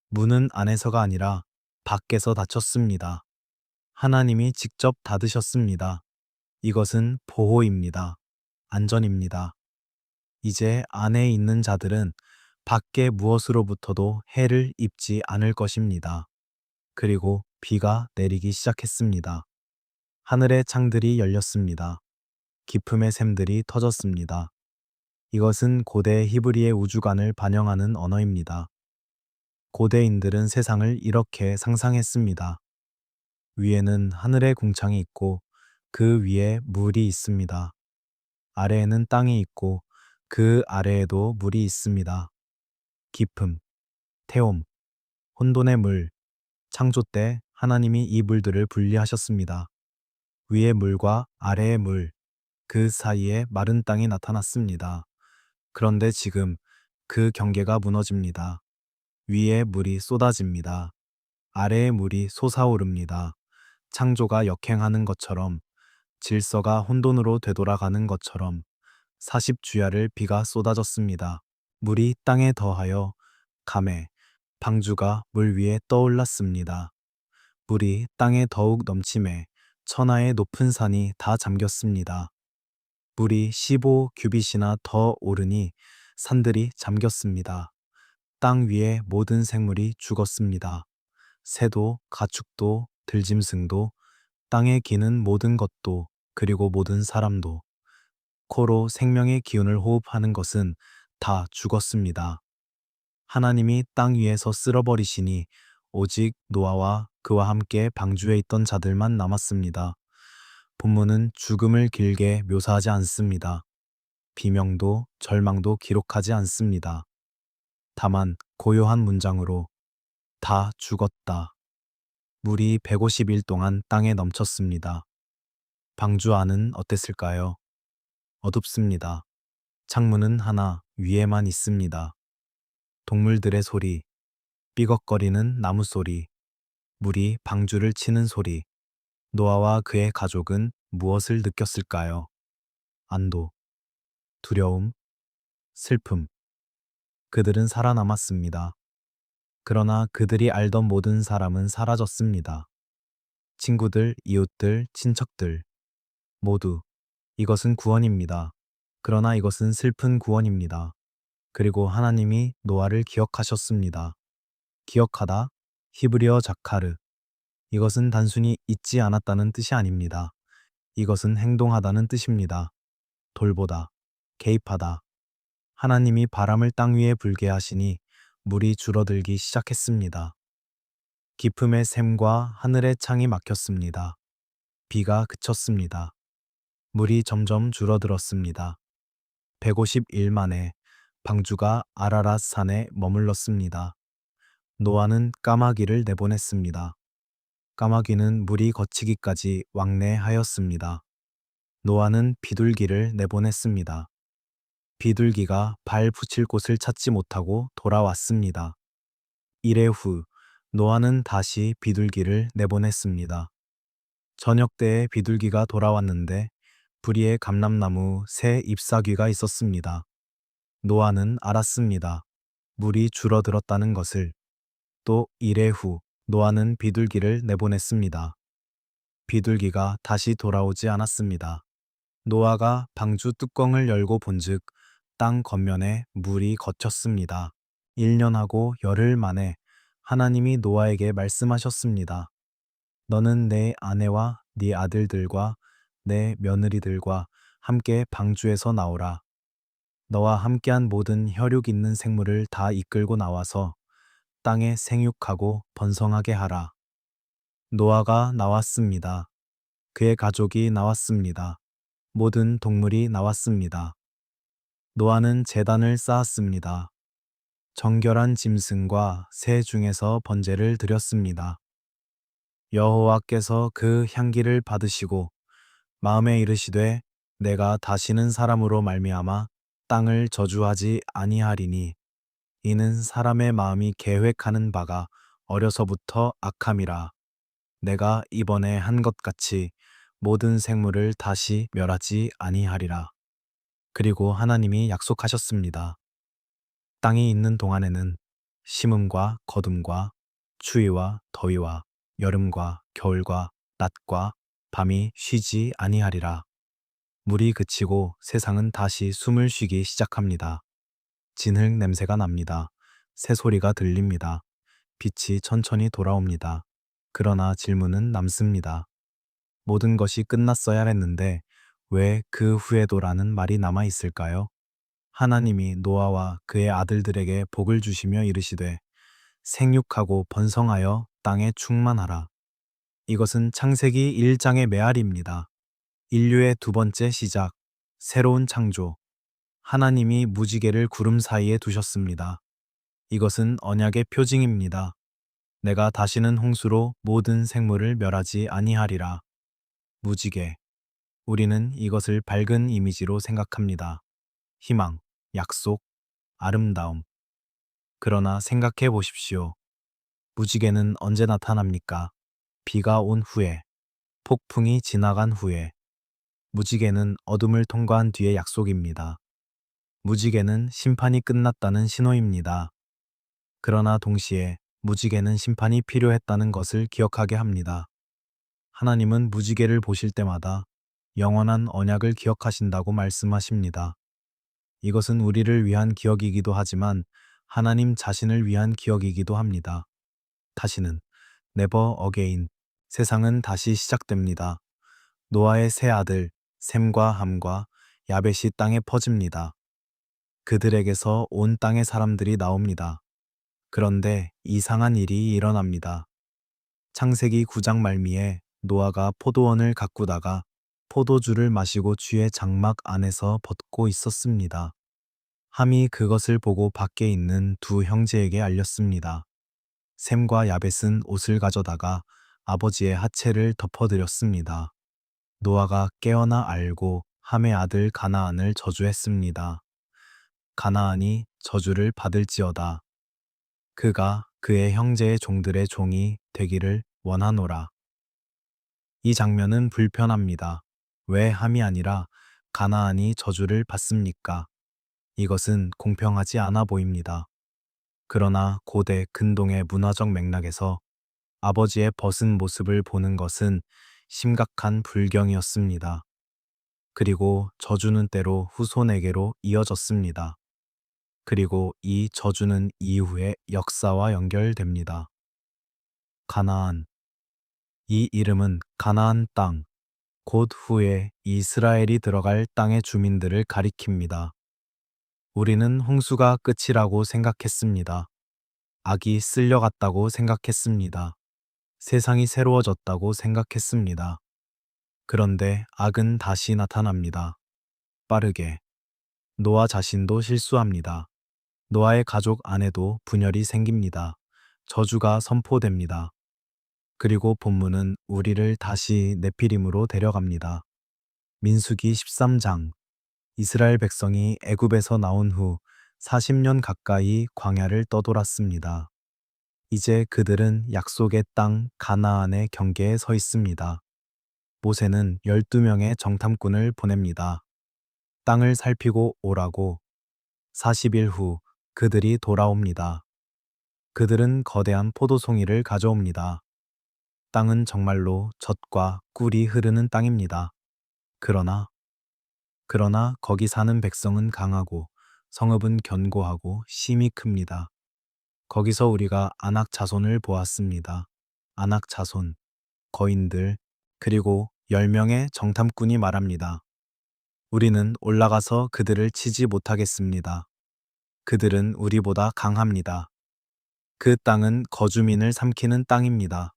문은 안에서가 아니라 밖에서 닫혔습니다. 하나님이 직접 닫으셨습니다. 이것은 보호입니다. 안전입니다. 이제 안에 있는 자들은 밖에 무엇으로부터도 해를 입지 않을 것입니다. 그리고 비가 내리기 시작했습니다. 하늘의 창들이 열렸습니다. 기품의 샘들이 터졌습니다. 이것은 고대 히브리의 우주관을 반영하는 언어입니다. 고대인들은 세상을 이렇게 상상했습니다. 위에는 하늘의 궁창이 있고 그 위에 물이 있습니다. 아래에는 땅이 있고 그 아래에도 물이 있습니다. 기품, 태움, 혼돈의 물, 창조 때 하나님이 이 물들을 분리하셨습니다. 위의 물과 아래의 물, 그 사이에 마른 땅이 나타났습니다. 그런데 지금 그 경계가 무너집니다. 위에 물이 쏟아집니다. 아래의 물이 솟아오릅니다. 창조가 역행하는 것처럼, 질서가 혼돈으로 되돌아가는 것처럼 40주야를 비가 쏟아졌습니다. 물이 땅에 더하여 감에 방주가 물 위에 떠올랐습니다. 물이 땅에 더욱 넘침에 천하의 높은 산이 다 잠겼습니다. 물이 15규빗이나 더 오르니 산들이 잠겼습니다. 땅 위의 모든 생물이 죽었습니다. 새도, 가축도, 들짐승도, 땅에 기는 모든 것도, 그리고 모든 사람도, 코로 생명의 기운을 호흡하는 것은 다 죽었습니다. 하나님이 땅 위에서 쓸어버리시니 오직 노아와 그와 함께 방주에 있던 자들만 남았습니다. 본문은 죽음을 길게 묘사하지 않습니다. 비명도 절망도 기록하지 않습니다. 다만 고요한 문장으로 다 죽었다. 물이 150일 동안 땅에 넘쳤습니다. 방주 안은 어땠을까요? 어둡습니다. 창문은 하나 위에만 있습니다. 동물들의 소리, 삐걱거리는 나무 소리, 물이 방주를 치는 소리. 노아와 그의 가족은 무엇을 느꼈을까요? 안도, 두려움, 슬픔. 그들은 살아남았습니다. 그러나 그들이 알던 모든 사람은 사라졌습니다. 친구들, 이웃들, 친척들. 모두. 이것은 구원입니다. 그러나 이것은 슬픈 구원입니다. 그리고 하나님이 노아를 기억하셨습니다. 기억하다, 히브리어 자카르. 이것은 단순히 잊지 않았다는 뜻이 아닙니다. 이것은 행동하다는 뜻입니다. 돌보다, 개입하다. 하나님이 바람을 땅 위에 불게 하시니 물이 줄어들기 시작했습니다. 기품의 샘과 하늘의 창이 막혔습니다. 비가 그쳤습니다. 물이 점점 줄어들었습니다. 150일 만에 방주가 아라랏 산에 머물렀습니다. 노아는 까마귀를 내보냈습니다. 까마귀는 물이 거치기까지 왕래하였습니다. 노아는 비둘기를 내보냈습니다. 비둘기가 발 붙일 곳을 찾지 못하고 돌아왔습니다. 이래 후 노아는 다시 비둘기를 내보냈습니다. 저녁 때에 비둘기가 돌아왔는데 부리에 감람나무 새 잎사귀가 있었습니다. 노아는 알았습니다. 물이 줄어들었다는 것을. 또 이래 후 노아는 비둘기를 내보냈습니다. 비둘기가 다시 돌아오지 않았습니다. 노아가 방주 뚜껑을 열고 본즉 땅 겉면에 물이 걷혔습니다. 1년하고 열흘 만에 하나님이 노아에게 말씀하셨습니다. 너는 내 아내와 네 아들들과 내 며느리들과 함께 방주에서 나오라. 너와 함께한 모든 혈육 있는 생물을 다 이끌고 나와서 땅에 생육하고 번성하게 하라. 노아가 나왔습니다. 그의 가족이 나왔습니다. 모든 동물이 나왔습니다. 노아는 제단을 쌓았습니다. 정결한 짐승과 새 중에서 번제를 드렸습니다. 여호와께서 그 향기를 받으시고 마음에 이르시되 내가 다시는 사람으로 말미암아 땅을 저주하지 아니하리니 이는 사람의 마음이 계획하는 바가 어려서부터 악함이라. 내가 이번에 한 것 같이 모든 생물을 다시 멸하지 아니하리라. 그리고 하나님이 약속하셨습니다. 땅이 있는 동안에는 심음과 거둠과 추위와 더위와 여름과 겨울과 낮과 밤이 쉬지 아니하리라. 물이 그치고 세상은 다시 숨을 쉬기 시작합니다. 진흙 냄새가 납니다. 새소리가 들립니다. 빛이 천천히 돌아옵니다. 그러나 질문은 남습니다. 모든 것이 끝났어야 했는데 왜 그 후에도라는 말이 남아 있을까요? 하나님이 노아와 그의 아들들에게 복을 주시며 이르시되 생육하고 번성하여 땅에 충만하라. 이것은 창세기 1장의 메아리입니다. 인류의 두 번째 시작, 새로운 창조. 하나님이 무지개를 구름 사이에 두셨습니다. 이것은 언약의 표징입니다. 내가 다시는 홍수로 모든 생물을 멸하지 아니하리라. 무지개. 우리는 이것을 밝은 이미지로 생각합니다. 희망, 약속, 아름다움. 그러나 생각해 보십시오. 무지개는 언제 나타납니까? 비가 온 후에, 폭풍이 지나간 후에. 무지개는 어둠을 통과한 뒤의 약속입니다. 무지개는 심판이 끝났다는 신호입니다. 그러나 동시에 무지개는 심판이 필요했다는 것을 기억하게 합니다. 하나님은 무지개를 보실 때마다 영원한 언약을 기억하신다고 말씀하십니다. 이것은 우리를 위한 기억이기도 하지만 하나님 자신을 위한 기억이기도 합니다. 다시는 네버 어게인, 세상은 다시 시작됩니다. 노아의 세 아들 셈과 함과 야벳이 땅에 퍼집니다. 그들에게서 온 땅의 사람들이 나옵니다. 그런데 이상한 일이 일어납니다. 창세기 9장 말미에 노아가 포도원을 가꾸다가 포도주를 마시고 쥐의 장막 안에서 벗고 있었습니다. 함이 그것을 보고 밖에 있는 두 형제에게 알렸습니다. 셈과 야벳은 옷을 가져다가 아버지의 하체를 덮어드렸습니다. 노아가 깨어나 알고 함의 아들 가나안을 저주했습니다. 가나안이 저주를 받을지어다. 그가 그의 형제의 종들의 종이 되기를 원하노라. 이 장면은 불편합니다. 왜 함이 아니라 가나안이 저주를 받습니까? 이것은 공평하지 않아 보입니다. 그러나 고대 근동의 문화적 맥락에서 아버지의 벗은 모습을 보는 것은 심각한 불경이었습니다. 그리고 저주는 때로 후손에게로 이어졌습니다. 그리고 이 저주는 이후의 역사와 연결됩니다. 가나안. 이 이름은 가나안 땅, 곧 후에 이스라엘이 들어갈 땅의 주민들을 가리킵니다. 우리는 홍수가 끝이라고 생각했습니다. 악이 쓸려갔다고 생각했습니다. 세상이 새로워졌다고 생각했습니다. 그런데 악은 다시 나타납니다. 빠르게. 노아 자신도 실수합니다. 노아의 가족 안에도 분열이 생깁니다. 저주가 선포됩니다. 그리고 본문은 우리를 다시 네피림으로 데려갑니다. 민수기 13장. 이스라엘 백성이 애굽에서 나온 후 40년 가까이 광야를 떠돌았습니다. 이제 그들은 약속의 땅 가나안의 경계에 서 있습니다. 모세는 12명의 정탐꾼을 보냅니다. 땅을 살피고 오라고. 40일 후 그들이 돌아옵니다. 그들은 거대한 포도송이를 가져옵니다. 땅은 정말로 젖과 꿀이 흐르는 땅입니다. 그러나 거기 사는 백성은 강하고 성읍은 견고하고 심이 큽니다. 거기서 우리가 아낙 자손을 보았습니다. 아낙 자손, 거인들, 그리고 10명의 정탐꾼이 말합니다. 우리는 올라가서 그들을 치지 못하겠습니다. 그들은 우리보다 강합니다. 그 땅은 거주민을 삼키는 땅입니다.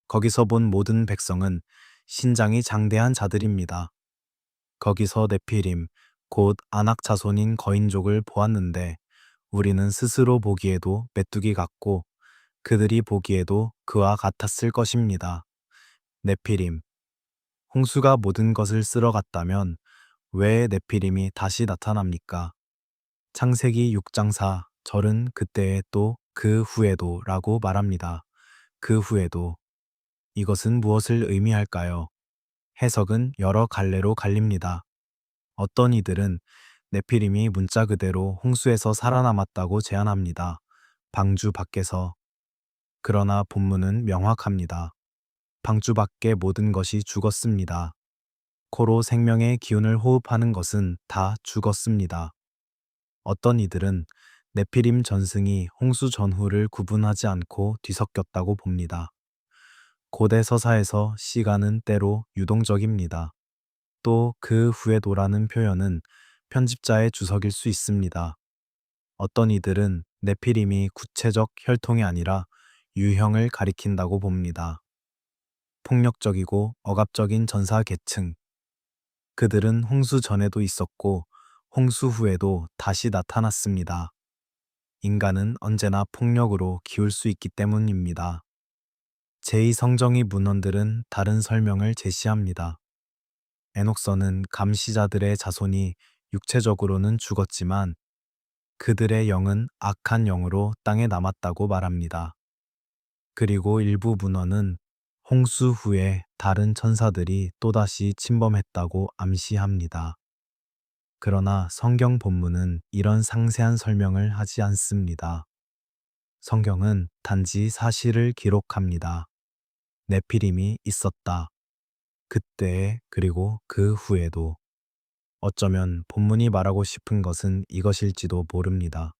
거기서 본 모든 백성은 신장이 장대한 자들입니다. 거기서 네피림, 곧 아낙 자손인 거인족을 보았는데 우리는 스스로 보기에도 메뚜기 같고 그들이 보기에도 그와 같았을 것입니다. 네피림. 홍수가 모든 것을 쓸어갔다면 왜 네피림이 다시 나타납니까? 창세기 6장 4 절은 그때에 또 그 후에도 라고 말합니다. 그 후에도. 이것은 무엇을 의미할까요? 해석은 여러 갈래로 갈립니다. 어떤 이들은 네피림이 문자 그대로 홍수에서 살아남았다고 제안합니다. 방주 밖에서. 그러나 본문은 명확합니다. 방주 밖의 모든 것이 죽었습니다. 코로 생명의 기운을 호흡하는 것은 다 죽었습니다. 어떤 이들은 네피림 전승이 홍수 전후를 구분하지 않고 뒤섞였다고 봅니다. 고대 서사에서 시간은 때로 유동적입니다. 또 그 후에도라는 표현은 편집자의 주석일 수 있습니다. 어떤 이들은 네피림이 구체적 혈통이 아니라 유형을 가리킨다고 봅니다. 폭력적이고 억압적인 전사 계층. 그들은 홍수 전에도 있었고 홍수 후에도 다시 나타났습니다. 인간은 언제나 폭력으로 기울 수 있기 때문입니다. 제2성정의 문헌들은 다른 설명을 제시합니다. 에녹서는 감시자들의 자손이 육체적으로는 죽었지만 그들의 영은 악한 영으로 땅에 남았다고 말합니다. 그리고 일부 문헌은 홍수 후에 다른 천사들이 또다시 침범했다고 암시합니다. 그러나 성경 본문은 이런 상세한 설명을 하지 않습니다. 성경은 단지 사실을 기록합니다. 네피림이 있었다. 그때에 그리고 그 후에도. 어쩌면 본문이 말하고 싶은 것은 이것일지도 모릅니다.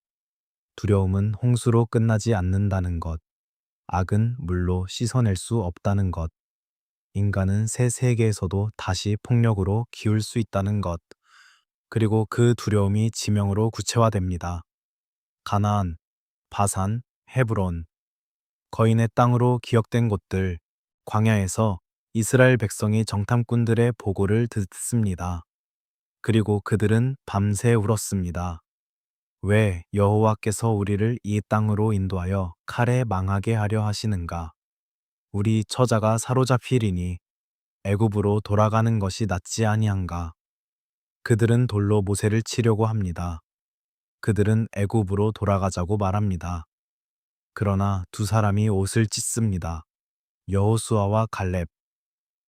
두려움은 홍수로 끝나지 않는다는 것. 악은 물로 씻어낼 수 없다는 것. 인간은 새 세계에서도 다시 폭력으로 기울 수 있다는 것. 그리고 그 두려움이 지명으로 구체화됩니다. 가나안, 바산, 헤브론, 거인의 땅으로 기억된 곳들, 광야에서 이스라엘 백성이 정탐꾼들의 보고를 듣습니다. 그리고 그들은 밤새 울었습니다. 왜 여호와께서 우리를 이 땅으로 인도하여 칼에 망하게 하려 하시는가? 우리 처자가 사로잡히리니 애굽으로 돌아가는 것이 낫지 아니한가? 그들은 돌로 모세를 치려고 합니다. 그들은 애굽으로 돌아가자고 말합니다. 그러나 두 사람이 옷을 찢습니다. 여호수아와 갈렙.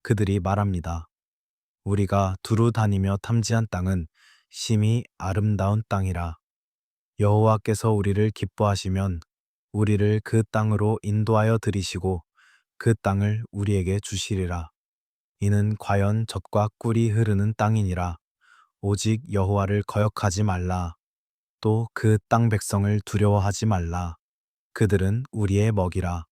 그들이 말합니다. 우리가 두루 다니며 탐지한 땅은 심히 아름다운 땅이라. 여호와께서 우리를 기뻐하시면 우리를 그 땅으로 인도하여 들이시고 그 땅을 우리에게 주시리라. 이는 과연 젖과 꿀이 흐르는 땅이니라. 오직 여호와를 거역하지 말라. 또 그 땅 백성을 두려워하지 말라. 그들은 우리의 먹이라.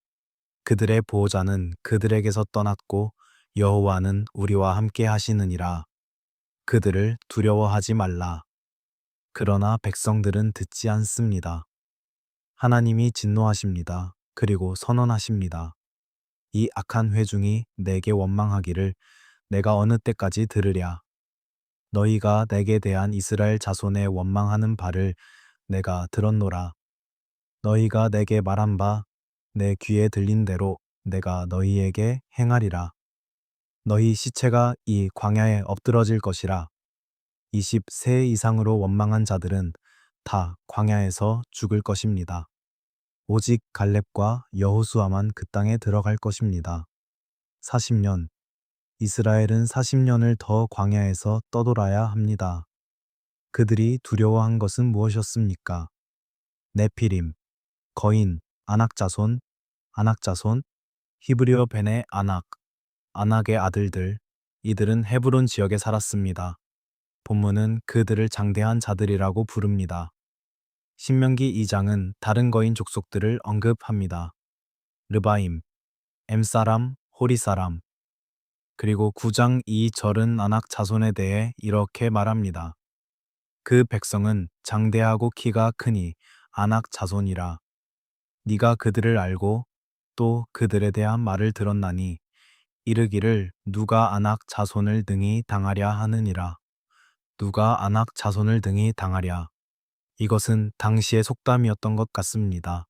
그들의 보호자는 그들에게서 떠났고 여호와는 우리와 함께 하시느니라. 그들을 두려워하지 말라. 그러나 백성들은 듣지 않습니다. 하나님이 진노하십니다. 그리고 선언하십니다. 이 악한 회중이 내게 원망하기를 내가 어느 때까지 들으랴. 너희가 내게 대한 이스라엘 자손의 원망하는 바를 내가 들었노라. 너희가 내게 말한 바 내 귀에 들린 대로 내가 너희에게 행하리라. 너희 시체가 이 광야에 엎드러질 것이라. 20세 이상으로 원망한 자들은 다 광야에서 죽을 것입니다. 오직 갈렙과 여호수아만 그 땅에 들어갈 것입니다. 40년. 이스라엘은 40년을 더 광야에서 떠돌아야 합니다. 그들이 두려워한 것은 무엇이었습니까? 네피림, 거인, 아낙자손, 아낙자손, 히브리어 벤의 아낙, 아낙의 아들들, 이들은 헤브론 지역에 살았습니다. 본문은 그들을 장대한 자들이라고 부릅니다. 신명기 2장은 다른 거인 족속들을 언급합니다. 르바임, 엠사람, 호리사람. 그리고 9장 2절은 아낙 자손에 대해 이렇게 말합니다. 그 백성은 장대하고 키가 크니 아낙 자손이라. 네가 그들을 알고 또 그들에 대한 말을 들었나니 이르기를 누가 아낙 자손을 등이 당하랴 하느니라. 누가 아낙 자손을 등이 당하랴. 이것은 당시의 속담이었던 것 같습니다.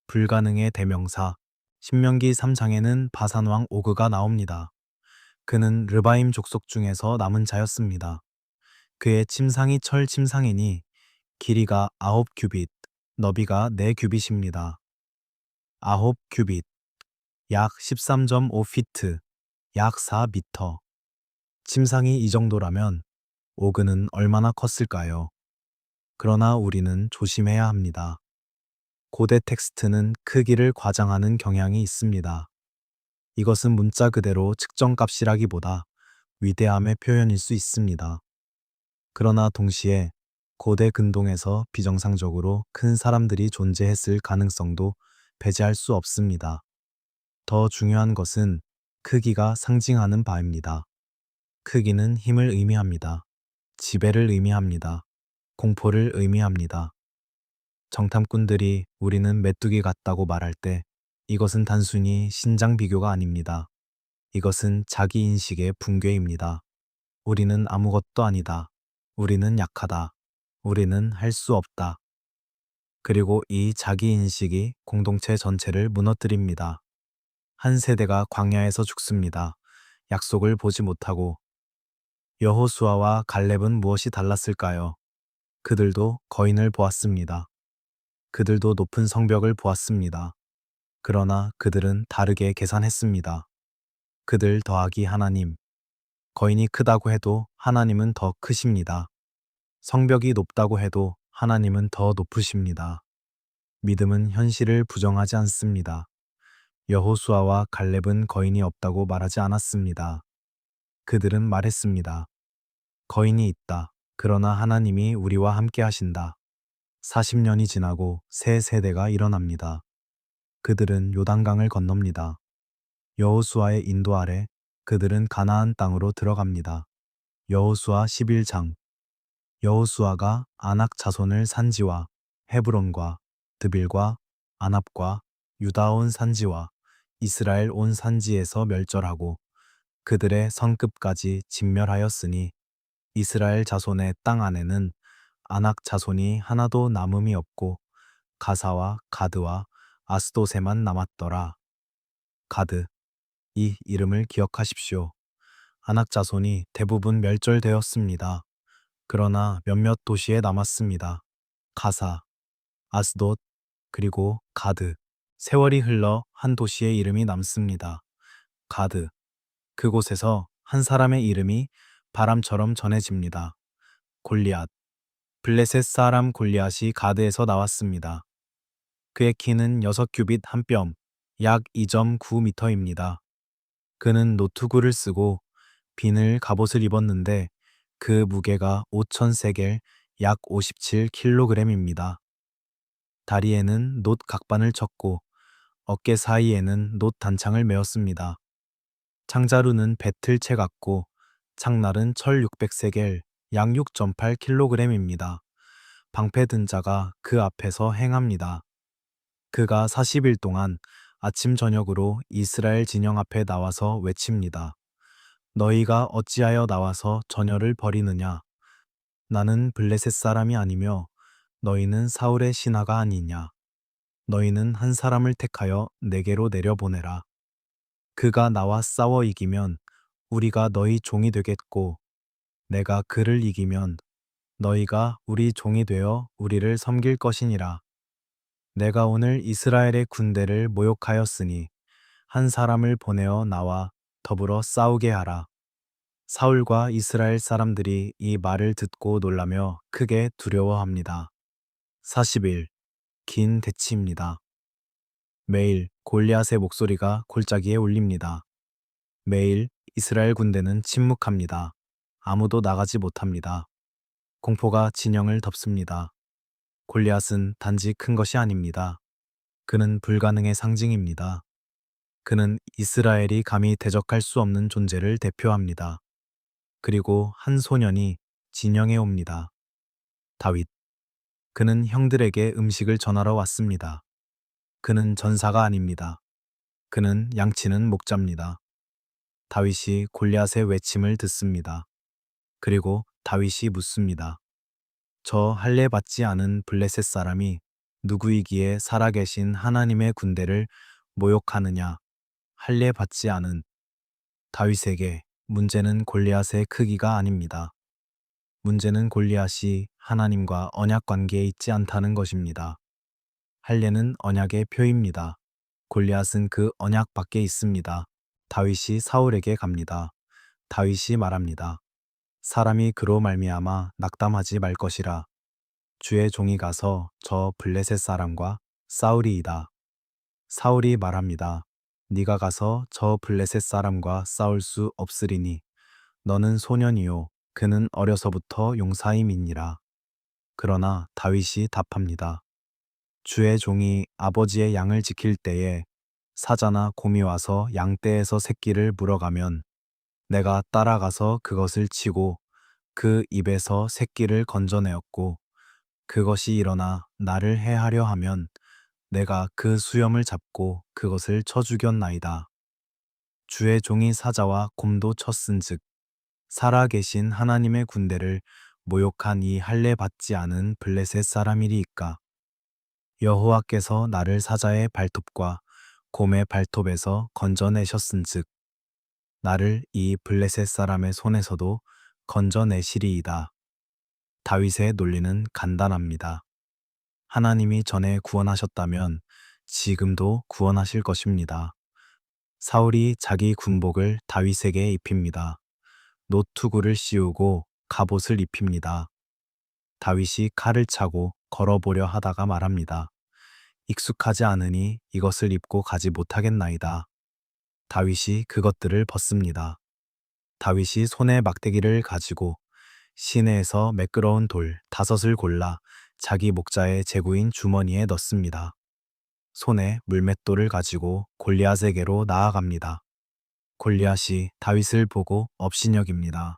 불가능의 대명사. 신명기 3장에는 바산왕 오그가 나옵니다. 그는 르바임 족속 중에서 남은 자였습니다. 그의 침상이 철 침상이니 길이가 9규빗, 너비가 4규빗입니다. 9규빗, 약 13.5피트, 약 4미터. 침상이 이 정도라면 오그는 얼마나 컸을까요? 그러나 우리는 조심해야 합니다. 고대 텍스트는 크기를 과장하는 경향이 있습니다. 이것은 문자 그대로 측정값이라기보다 위대함의 표현일 수 있습니다. 그러나 동시에 고대 근동에서 비정상적으로 큰 사람들이 존재했을 가능성도 배제할 수 없습니다. 더 중요한 것은 크기가 상징하는 바입니다. 크기는 힘을 의미합니다. 지배를 의미합니다. 공포를 의미합니다. 정탐꾼들이 우리는 메뚜기 같다고 말할 때 이것은 단순히 신장 비교가 아닙니다. 이것은 자기인식의 붕괴입니다. 우리는 아무것도 아니다. 우리는 약하다. 우리는 할 수 없다. 그리고 이 자기인식이 공동체 전체를 무너뜨립니다. 한 세대가 광야에서 죽습니다. 약속을 보지 못하고. 여호수아와 갈렙은 무엇이 달랐을까요? 그들도 거인을 보았습니다. 그들도 높은 성벽을 보았습니다. 그러나 그들은 다르게 계산했습니다. 그들 더하기 하나님. 거인이 크다고 해도 하나님은 더 크십니다. 성벽이 높다고 해도 하나님은 더 높으십니다. 믿음은 현실을 부정하지 않습니다. 여호수아와 갈렙은 거인이 없다고 말하지 않았습니다. 그들은 말했습니다. 거인이 있다. 그러나 하나님이 우리와 함께 하신다. 40년이 지나고 새 세대가 일어납니다. 그들은 요단강을 건넙니다. 여호수아의 인도 아래 그들은 가나안 땅으로 들어갑니다. 여호수아 11장. 여호수아가 아낙 자손을 산지와 헤브론과 드빌과 아납과 유다 온 산지와 이스라엘 온 산지에서 멸절하고 그들의 성급까지 진멸하였으니 이스라엘 자손의 땅 안에는 아낙 자손이 하나도 남음이 없고 가사와 가드와 아스도세만 남았더라. 가드, 이 이름을 기억하십시오. 아낙 자손이 대부분 멸절되었습니다. 그러나 몇몇 도시에 남았습니다. 가사, 아스돗, 그리고 가드. 세월이 흘러 한 도시의 이름이 남습니다. 가드. 그곳에서 한 사람의 이름이 바람처럼 전해집니다. 골리앗. 블레셋 사람 골리앗이 가드에서 나왔습니다. 그의 키는 6규빗 한 뼘, 약 2.9m입니다. 그는 노투구를 쓰고 비늘 갑옷을 입었는데 그 무게가 5,000세겔, 약 57kg입니다. 다리에는 놋 각반을 쳤고 어깨 사이에는 놋 단창을 메었습니다. 창자루는 배틀채 같고 창날은 철 600세겔, 약 6.8kg입니다. 방패 든 자가 그 앞에서 행합니다. 그가 40일 동안 아침 저녁으로 이스라엘 진영 앞에 나와서 외칩니다. 너희가 어찌하여 나와서 전열을 벌이느냐? 나는 블레셋 사람이 아니며 너희는 사울의 신하가 아니냐? 너희는 한 사람을 택하여 내게로 내려보내라. 그가 나와 싸워 이기면 우리가 너희 종이 되겠고 내가 그를 이기면 너희가 우리 종이 되어 우리를 섬길 것이니라. 내가 오늘 이스라엘의 군대를 모욕하였으니 한 사람을 보내어 나와 더불어 싸우게 하라. 사울과 이스라엘 사람들이 이 말을 듣고 놀라며 크게 두려워합니다. 40일, 긴 대치입니다. 매일 골리앗의 목소리가 골짜기에 울립니다. 매일 이스라엘 군대는 침묵합니다. 아무도 나가지 못합니다. 공포가 진영을 덮습니다. 골리앗은 단지 큰 것이 아닙니다. 그는 불가능의 상징입니다. 그는 이스라엘이 감히 대적할 수 없는 존재를 대표합니다. 그리고 한 소년이 진영에 옵니다. 다윗. 그는 형들에게 음식을 전하러 왔습니다. 그는 전사가 아닙니다. 그는 양치는 목자입니다. 다윗이 골리앗의 외침을 듣습니다. 그리고 다윗이 묻습니다. 저 할례 받지 않은 블레셋 사람이 누구이기에 살아계신 하나님의 군대를 모욕하느냐? 할례 받지 않은 다윗에게 문제는 골리앗의 크기가 아닙니다. 문제는 골리앗이 하나님과 언약 관계에 있지 않다는 것입니다. 할례는 언약의 표입니다. 골리앗은 그 언약 밖에 있습니다. 다윗이 사울에게 갑니다. 다윗이 말합니다. 사람이 그로 말미암아 낙담하지 말 것이라. 주의 종이 가서 저 블레셋 사람과 싸우리이다. 사울이 말합니다. 네가 가서 저 블레셋 사람과 싸울 수 없으리니 너는 소년이요 그는 어려서부터 용사임이니라. 그러나 다윗이 답합니다. 주의 종이 아버지의 양을 지킬 때에 사자나 곰이 와서 양떼에서 새끼를 물어가면 내가 따라가서 그것을 치고 그 입에서 새끼를 건져내었고 그것이 일어나 나를 해하려 하면 내가 그 수염을 잡고 그것을 쳐 죽였나이다. 주의 종이 사자와 곰도 쳤은즉 살아계신 하나님의 군대를 모욕한 이 할례 받지 않은 블레셋 사람이리이까. 여호와께서 나를 사자의 발톱과 곰의 발톱에서 건져내셨은즉 나를 이 블레셋 사람의 손에서도 건져내시리이다. 다윗의 논리는 간단합니다. 하나님이 전에 구원하셨다면 지금도 구원하실 것입니다. 사울이 자기 군복을 다윗에게 입힙니다. 노투구를 씌우고 갑옷을 입힙니다. 다윗이 칼을 차고 걸어보려 하다가 말합니다. 익숙하지 않으니 이것을 입고 가지 못하겠나이다. 다윗이 그것들을 벗습니다. 다윗이 손에 막대기를 가지고 시내에서 매끄러운 돌 5을 골라 자기 목자의 제구인 주머니에 넣습니다. 손에 물맷돌을 가지고 골리앗에게로 나아갑니다. 골리앗이 다윗을 보고 업신여깁니다.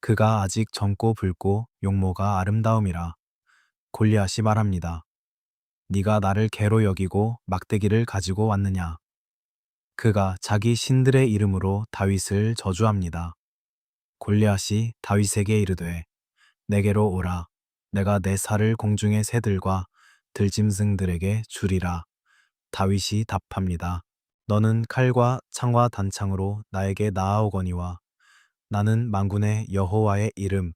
그가 아직 젊고 붉고 용모가 아름다움이라. 골리앗이 말합니다. 네가 나를 개로 여기고 막대기를 가지고 왔느냐. 그가 자기 신들의 이름으로 다윗을 저주합니다. 골리앗이 다윗에게 이르되 내게로 오라. 내가 내 살을 공중의 새들과 들짐승들에게 주리라. 다윗이 답합니다. 너는 칼과 창과 단창으로 나에게 나아오거니와 나는 만군의 여호와의 이름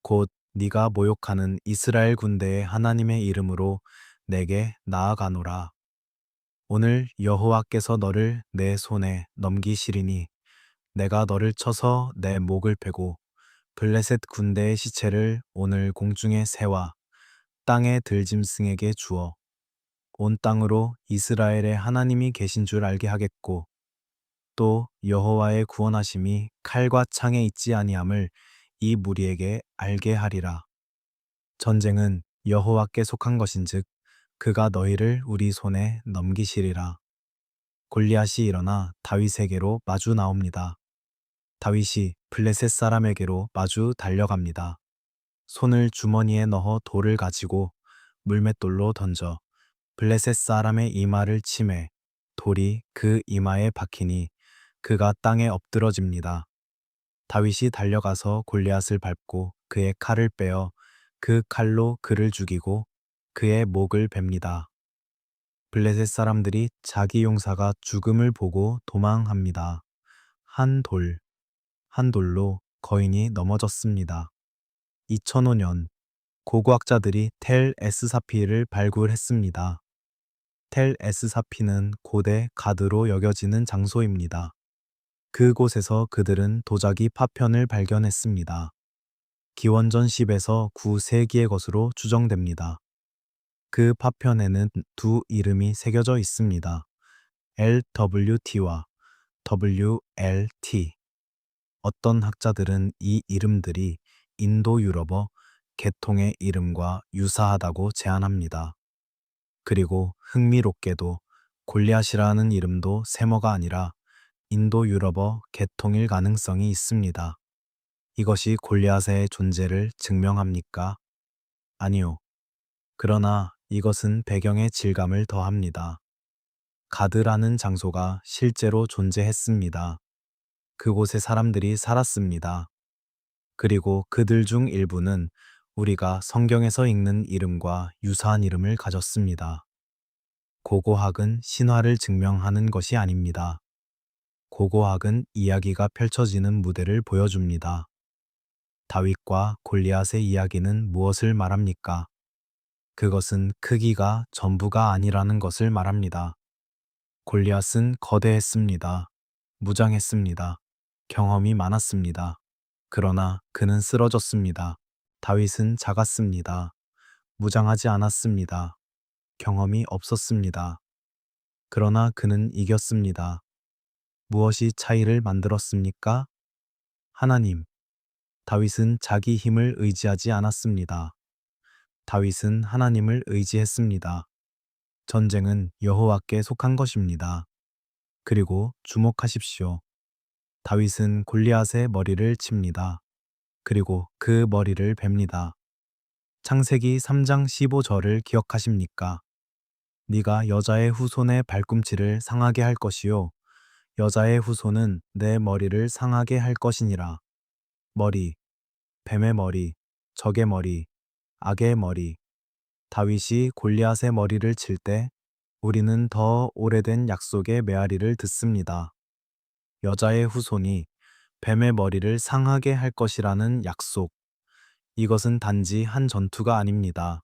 곧 네가 모욕하는 이스라엘 군대의 하나님의 이름으로 내게 나아가노라. 오늘 여호와께서 너를 내 손에 넘기시리니 내가 너를 쳐서 내 목을 베고 블레셋 군대의 시체를 오늘 공중의 새와 땅의 들짐승에게 주어 온 땅으로 이스라엘의 하나님이 계신 줄 알게 하겠고 또 여호와의 구원하심이 칼과 창에 있지 아니함을 이 무리에게 알게 하리라. 전쟁은 여호와께 속한 것인즉 그가 너희를 우리 손에 넘기시리라. 골리앗이 일어나 다윗에게로 마주 나옵니다. 다윗이 블레셋 사람에게로 마주 달려갑니다. 손을 주머니에 넣어 돌을 가지고 물맷돌로 던져 블레셋 사람의 이마를 치매 돌이 그 이마에 박히니 그가 땅에 엎드러집니다. 다윗이 달려가서 골리앗을 밟고 그의 칼을 빼어 그 칼로 그를 죽이고 그의 목을 뱁니다. 블레셋 사람들이 자기 용사가 죽음을 보고 도망합니다. 한 돌로 거인이 넘어졌습니다. 2005년 고고학자들이 텔 에스사피를 발굴했습니다. 텔 에스사피는 고대 가드로 여겨지는 장소입니다. 그곳에서 그들은 도자기 파편을 발견했습니다. 기원전 10에서 9세기의 것으로 추정됩니다. 그 파편에는 두 이름이 새겨져 있습니다. LWT와 WLT. 어떤 학자들은 이 이름들이 인도 유럽어 계통의 이름과 유사하다고 제안합니다. 그리고 흥미롭게도 골리앗이라는 이름도 세머가 아니라 인도 유럽어 계통일 가능성이 있습니다. 이것이 골리앗의 존재를 증명합니까? 아니요. 그러나 이것은 배경의 질감을 더합니다. 가드라는 장소가 실제로 존재했습니다. 그곳에 사람들이 살았습니다. 그리고 그들 중 일부는 우리가 성경에서 읽는 이름과 유사한 이름을 가졌습니다. 고고학은 신화를 증명하는 것이 아닙니다. 고고학은 이야기가 펼쳐지는 무대를 보여줍니다. 다윗과 골리앗의 이야기는 무엇을 말합니까? 그것은 크기가 전부가 아니라는 것을 말합니다. 골리앗은 거대했습니다. 무장했습니다. 경험이 많았습니다. 그러나 그는 쓰러졌습니다. 다윗은 작았습니다. 무장하지 않았습니다. 경험이 없었습니다. 그러나 그는 이겼습니다. 무엇이 차이를 만들었습니까? 하나님. 다윗은 자기 힘을 의지하지 않았습니다. 다윗은 하나님을 의지했습니다. 전쟁은 여호와께 속한 것입니다. 그리고 주목하십시오. 다윗은 골리앗의 머리를 칩니다. 그리고 그 머리를 뱁니다. 창세기 3장 15절을 기억하십니까? 네가 여자의 후손의 발꿈치를 상하게 할 것이요 여자의 후손은 내 머리를 상하게 할 것이니라. 머리, 뱀의 머리, 적의 머리, 악의 머리. 다윗이 골리앗의 머리를 칠 때 우리는 더 오래된 약속의 메아리를 듣습니다. 여자의 후손이 뱀의 머리를 상하게 할 것이라는 약속. 이것은 단지 한 전투가 아닙니다.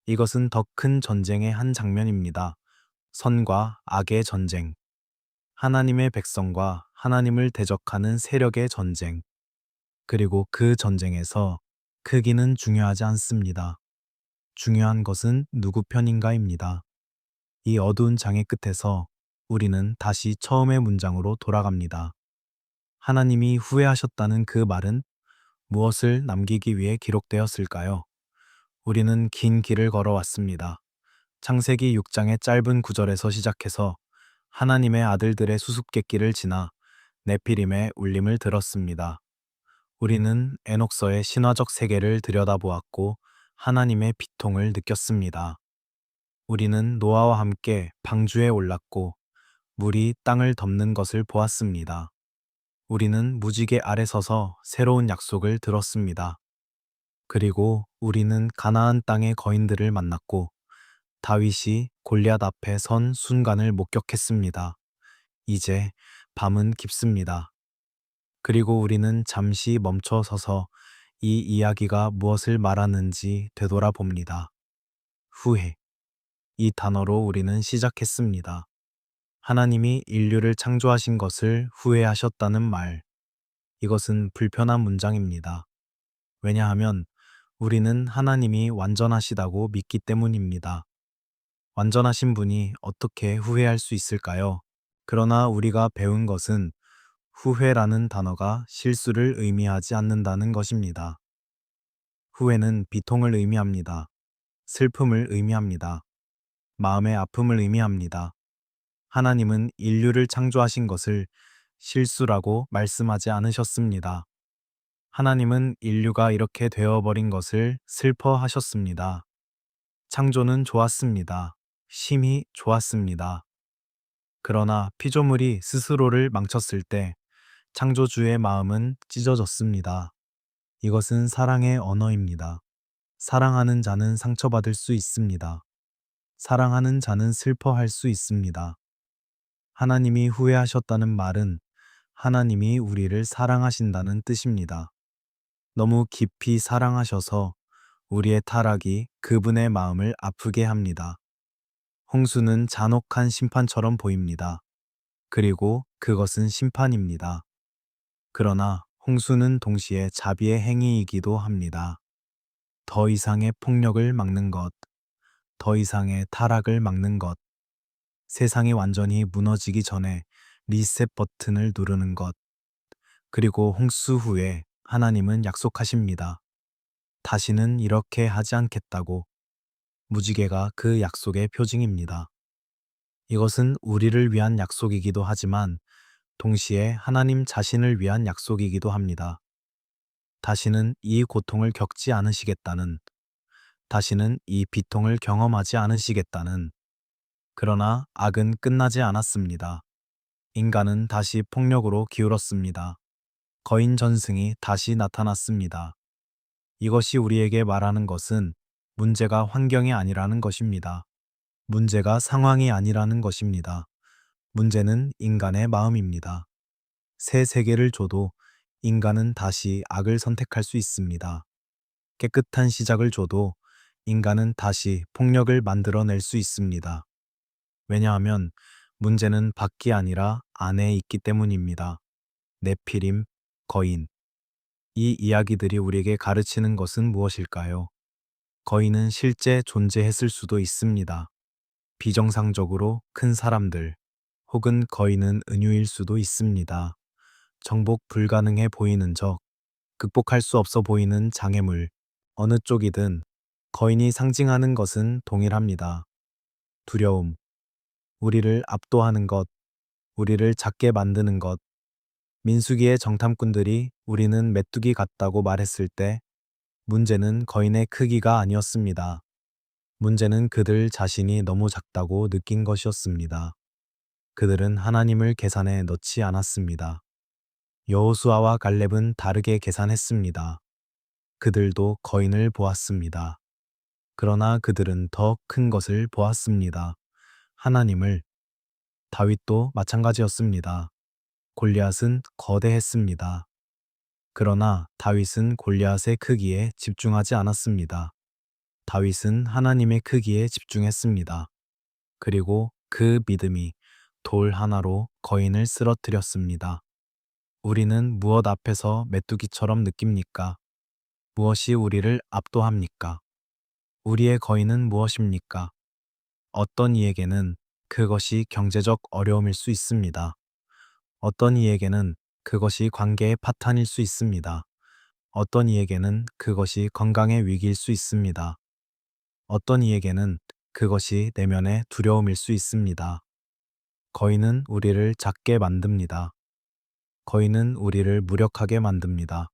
이것은 더 큰 전쟁의 한 장면입니다. 선과 악의 전쟁. 하나님의 백성과 하나님을 대적하는 세력의 전쟁. 그리고 그 전쟁에서 크기는 중요하지 않습니다. 중요한 것은 누구 편인가입니다. 이 어두운 장의 끝에서 우리는 다시 처음의 문장으로 돌아갑니다. 하나님이 후회하셨다는 그 말은 무엇을 남기기 위해 기록되었을까요? 우리는 긴 길을 걸어왔습니다. 창세기 6장의 짧은 구절에서 시작해서 하나님의 아들들의 수수께끼를 지나 네피림의 울림을 들었습니다. 우리는 에녹서의 신화적 세계를 들여다보았고 하나님의 비통을 느꼈습니다. 우리는 노아와 함께 방주에 올랐고 물이 땅을 덮는 것을 보았습니다. 우리는 무지개 아래 서서 새로운 약속을 들었습니다. 그리고 우리는 가나안 땅의 거인들을 만났고 다윗이 골리앗 앞에 선 순간을 목격했습니다. 이제 밤은 깊습니다. 그리고 우리는 잠시 멈춰 서서 이 이야기가 무엇을 말하는지 되돌아봅니다. 후회. 이 단어로 우리는 시작했습니다. 하나님이 인류를 창조하신 것을 후회하셨다는 말. 이것은 불편한 문장입니다. 왜냐하면 우리는 하나님이 완전하시다고 믿기 때문입니다. 완전하신 분이 어떻게 후회할 수 있을까요? 그러나 우리가 배운 것은 후회라는 단어가 실수를 의미하지 않는다는 것입니다. 후회는 비통을 의미합니다. 슬픔을 의미합니다. 마음의 아픔을 의미합니다. 하나님은 인류를 창조하신 것을 실수라고 말씀하지 않으셨습니다. 하나님은 인류가 이렇게 되어버린 것을 슬퍼하셨습니다. 창조는 좋았습니다. 심히 좋았습니다. 그러나 피조물이 스스로를 망쳤을 때 창조주의 마음은 찢어졌습니다. 이것은 사랑의 언어입니다. 사랑하는 자는 상처받을 수 있습니다. 사랑하는 자는 슬퍼할 수 있습니다. 하나님이 후회하셨다는 말은 하나님이 우리를 사랑하신다는 뜻입니다. 너무 깊이 사랑하셔서 우리의 타락이 그분의 마음을 아프게 합니다. 홍수는 잔혹한 심판처럼 보입니다. 그리고 그것은 심판입니다. 그러나 홍수는 동시에 자비의 행위이기도 합니다. 더 이상의 폭력을 막는 것, 더 이상의 타락을 막는 것, 세상이 완전히 무너지기 전에 리셋 버튼을 누르는 것, 그리고 홍수 후에 하나님은 약속하십니다. 다시는 이렇게 하지 않겠다고. 무지개가 그 약속의 표징입니다. 이것은 우리를 위한 약속이기도 하지만 동시에 하나님 자신을 위한 약속이기도 합니다. 다시는 이 고통을 겪지 않으시겠다는, 다시는 이 비통을 경험하지 않으시겠다는. 그러나 악은 끝나지 않았습니다. 인간은 다시 폭력으로 기울었습니다. 거인 전승이 다시 나타났습니다. 이것이 우리에게 말하는 것은 문제가 환경이 아니라는 것입니다. 문제가 상황이 아니라는 것입니다. 문제는 인간의 마음입니다. 새 세계를 줘도 인간은 다시 악을 선택할 수 있습니다. 깨끗한 시작을 줘도 인간은 다시 폭력을 만들어낼 수 있습니다. 왜냐하면 문제는 밖이 아니라 안에 있기 때문입니다. 네피림, 거인. 이 이야기들이 우리에게 가르치는 것은 무엇일까요? 거인은 실제 존재했을 수도 있습니다. 비정상적으로 큰 사람들, 혹은 거인은 은유일 수도 있습니다. 정복 불가능해 보이는 적, 극복할 수 없어 보이는 장애물, 어느 쪽이든 거인이 상징하는 것은 동일합니다. 두려움, 우리를 압도하는 것, 우리를 작게 만드는 것. 민수기의 정탐꾼들이 우리는 메뚜기 같다고 말했을 때 문제는 거인의 크기가 아니었습니다. 문제는 그들 자신이 너무 작다고 느낀 것이었습니다. 그들은 하나님을 계산에 넣지 않았습니다. 여호수아와 갈렙은 다르게 계산했습니다. 그들도 거인을 보았습니다. 그러나 그들은 더 큰 것을 보았습니다. 하나님을. 다윗도 마찬가지였습니다. 골리앗은 거대했습니다. 그러나 다윗은 골리앗의 크기에 집중하지 않았습니다. 다윗은 하나님의 크기에 집중했습니다. 그리고 그 믿음이 돌 하나로 거인을 쓰러뜨렸습니다. 우리는 무엇 앞에서 메뚜기처럼 느낍니까? 무엇이 우리를 압도합니까? 우리의 거인은 무엇입니까? 어떤 이에게는 그것이 경제적 어려움일 수 있습니다. 어떤 이에게는 그것이 관계의 파탄일 수 있습니다. 어떤 이에게는 그것이 건강의 위기일 수 있습니다. 어떤 이에게는 그것이 내면의 두려움일 수 있습니다. 거인은 우리를 작게 만듭니다. 거인은 우리를 무력하게 만듭니다.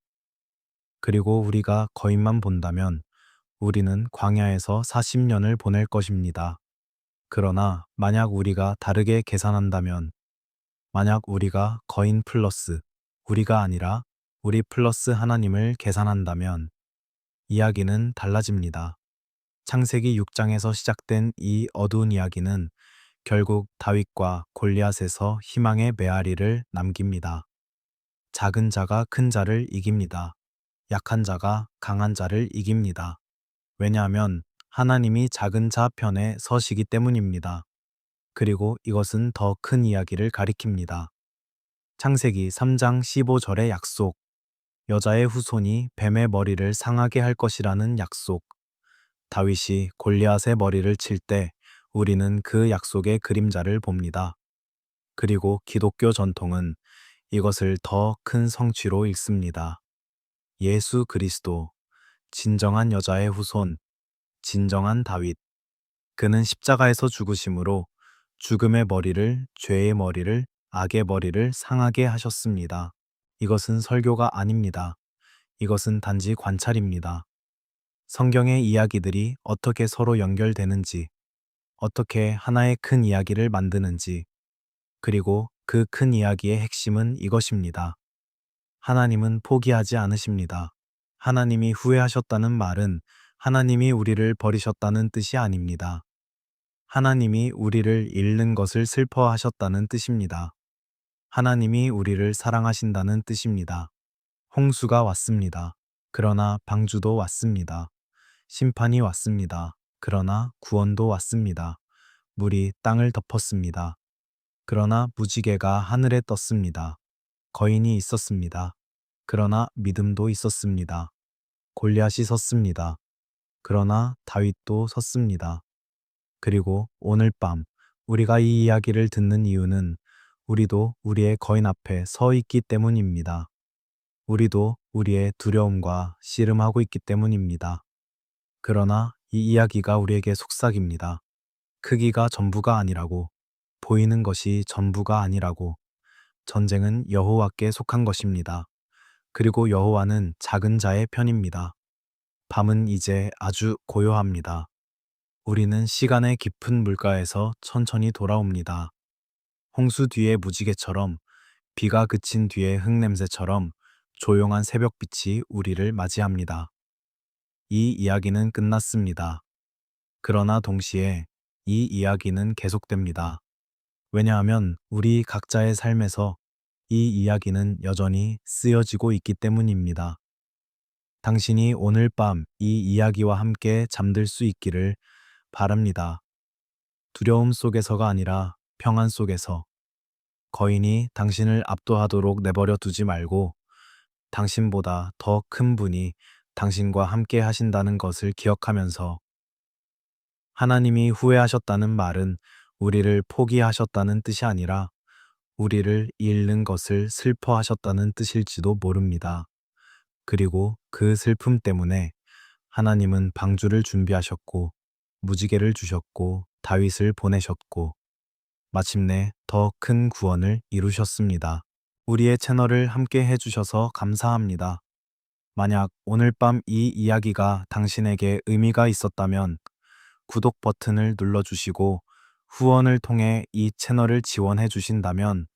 그리고 우리가 거인만 본다면 우리는 광야에서 40년을 보낼 것입니다. 그러나 만약 우리가 다르게 계산한다면, 만약 우리가 거인 플러스 우리가 아니라 우리 플러스 하나님을 계산한다면 이야기는 달라집니다. 창세기 6장에서 시작된 이 어두운 이야기는 결국 다윗과 골리앗에서 희망의 메아리를 남깁니다. 작은 자가 큰 자를 이깁니다. 약한 자가 강한 자를 이깁니다. 왜냐하면 하나님이 작은 자 편에 서시기 때문입니다. 그리고 이것은 더 큰 이야기를 가리킵니다. 창세기 3장 15절의 약속, 여자의 후손이 뱀의 머리를 상하게 할 것이라는 약속. 다윗이 골리앗의 머리를 칠 때 우리는 그 약속의 그림자를 봅니다. 그리고 기독교 전통은 이것을 더 큰 성취로 읽습니다. 예수 그리스도, 진정한 여자의 후손, 진정한 다윗. 그는 십자가에서 죽으심으로 죽음의 머리를, 죄의 머리를, 악의 머리를 상하게 하셨습니다. 이것은 설교가 아닙니다. 이것은 단지 관찰입니다. 성경의 이야기들이 어떻게 서로 연결되는지, 어떻게 하나의 큰 이야기를 만드는지, 그리고 그 큰 이야기의 핵심은 이것입니다. 하나님은 포기하지 않으십니다. 하나님이 후회하셨다는 말은 하나님이 우리를 버리셨다는 뜻이 아닙니다. 하나님이 우리를 잃는 것을 슬퍼하셨다는 뜻입니다. 하나님이 우리를 사랑하신다는 뜻입니다. 홍수가 왔습니다. 그러나 방주도 왔습니다. 심판이 왔습니다. 그러나 구원도 왔습니다. 물이 땅을 덮었습니다. 그러나 무지개가 하늘에 떴습니다. 거인이 있었습니다. 그러나 믿음도 있었습니다. 골리앗이 섰습니다. 그러나 다윗도 섰습니다. 그리고 오늘 밤 우리가 이 이야기를 듣는 이유는 우리도 우리의 거인 앞에 서 있기 때문입니다. 우리도 우리의 두려움과 씨름하고 있기 때문입니다. 그러나 이 이야기가 우리에게 속삭입니다. 크기가 전부가 아니라고, 보이는 것이 전부가 아니라고. 전쟁은 여호와께 속한 것입니다. 그리고 여호와는 작은 자의 편입니다. 밤은 이제 아주 고요합니다. 우리는 시간의 깊은 물가에서 천천히 돌아옵니다. 홍수 뒤의 무지개처럼, 비가 그친 뒤의 흙냄새처럼 조용한 새벽빛이 우리를 맞이합니다. 이 이야기는 끝났습니다. 그러나 동시에 이 이야기는 계속됩니다. 왜냐하면 우리 각자의 삶에서 이 이야기는 여전히 쓰여지고 있기 때문입니다. 당신이 오늘 밤 이 이야기와 함께 잠들 수 있기를 바랍니다. 두려움 속에서가 아니라 평안 속에서, 거인이 당신을 압도하도록 내버려 두지 말고 당신보다 더 큰 분이 당신과 함께 하신다는 것을 기억하면서 하나님이 후회하셨다는 말은 우리를 포기하셨다는 뜻이 아니라 우리를 잃는 것을 슬퍼하셨다는 뜻일지도 모릅니다. 그리고 그 슬픔 때문에 하나님은 방주를 준비하셨고 무지개를 주셨고 다윗을 보내셨고 마침내 더 큰 구원을 이루셨습니다. 우리의 채널을 함께 해주셔서 감사합니다. 만약 오늘 밤 이 이야기가 당신에게 의미가 있었다면 구독 버튼을 눌러주시고 후원을 통해 이 채널을 지원해 주신다면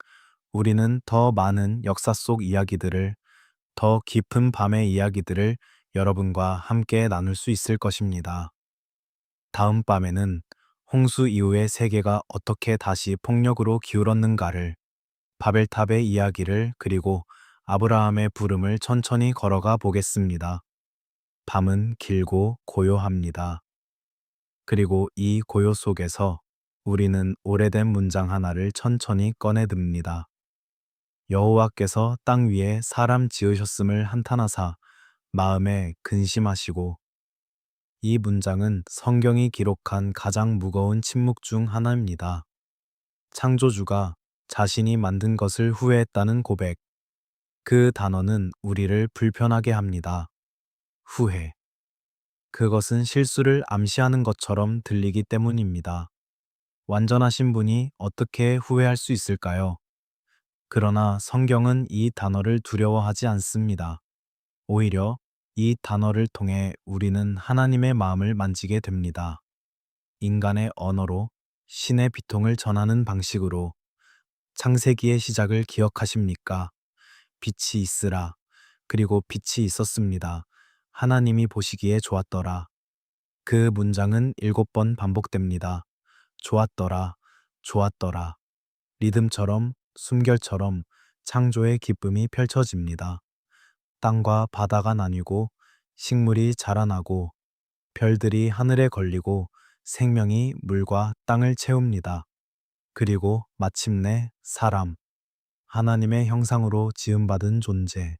우리는 더 많은 역사 속 이야기들을, 더 깊은 밤의 이야기들을 여러분과 함께 나눌 수 있을 것입니다. 다음 밤에는 홍수 이후의 세계가 어떻게 다시 폭력으로 기울었는가를, 바벨탑의 이야기를, 그리고 아브라함의 부름을 천천히 걸어가 보겠습니다. 밤은 길고 고요합니다. 그리고 이 고요 속에서 우리는 오래된 문장 하나를 천천히 꺼내듭니다. 여호와께서 땅 위에 사람 지으셨음을 한탄하사 마음에 근심하시고. 이 문장은 성경이 기록한 가장 무거운 침묵 중 하나입니다. 창조주가 자신이 만든 것을 후회했다는 고백. 그 단어는 우리를 불편하게 합니다. 후회. 그것은 실수를 암시하는 것처럼 들리기 때문입니다. 완전하신 분이 어떻게 후회할 수 있을까요? 그러나 성경은 이 단어를 두려워하지 않습니다. 오히려 이 단어를 통해 우리는 하나님의 마음을 만지게 됩니다. 인간의 언어로 신의 비통을 전하는 방식으로. 창세기의 시작을 기억하십니까? 빛이 있으라. 그리고 빛이 있었습니다. 하나님이 보시기에 좋았더라. 그 문장은 7번 반복됩니다. 좋았더라, 좋았더라. 리듬처럼, 숨결처럼 창조의 기쁨이 펼쳐집니다. 땅과 바다가 나뉘고 식물이 자라나고 별들이 하늘에 걸리고 생명이 물과 땅을 채웁니다. 그리고 마침내 사람, 하나님의 형상으로 지음받은 존재,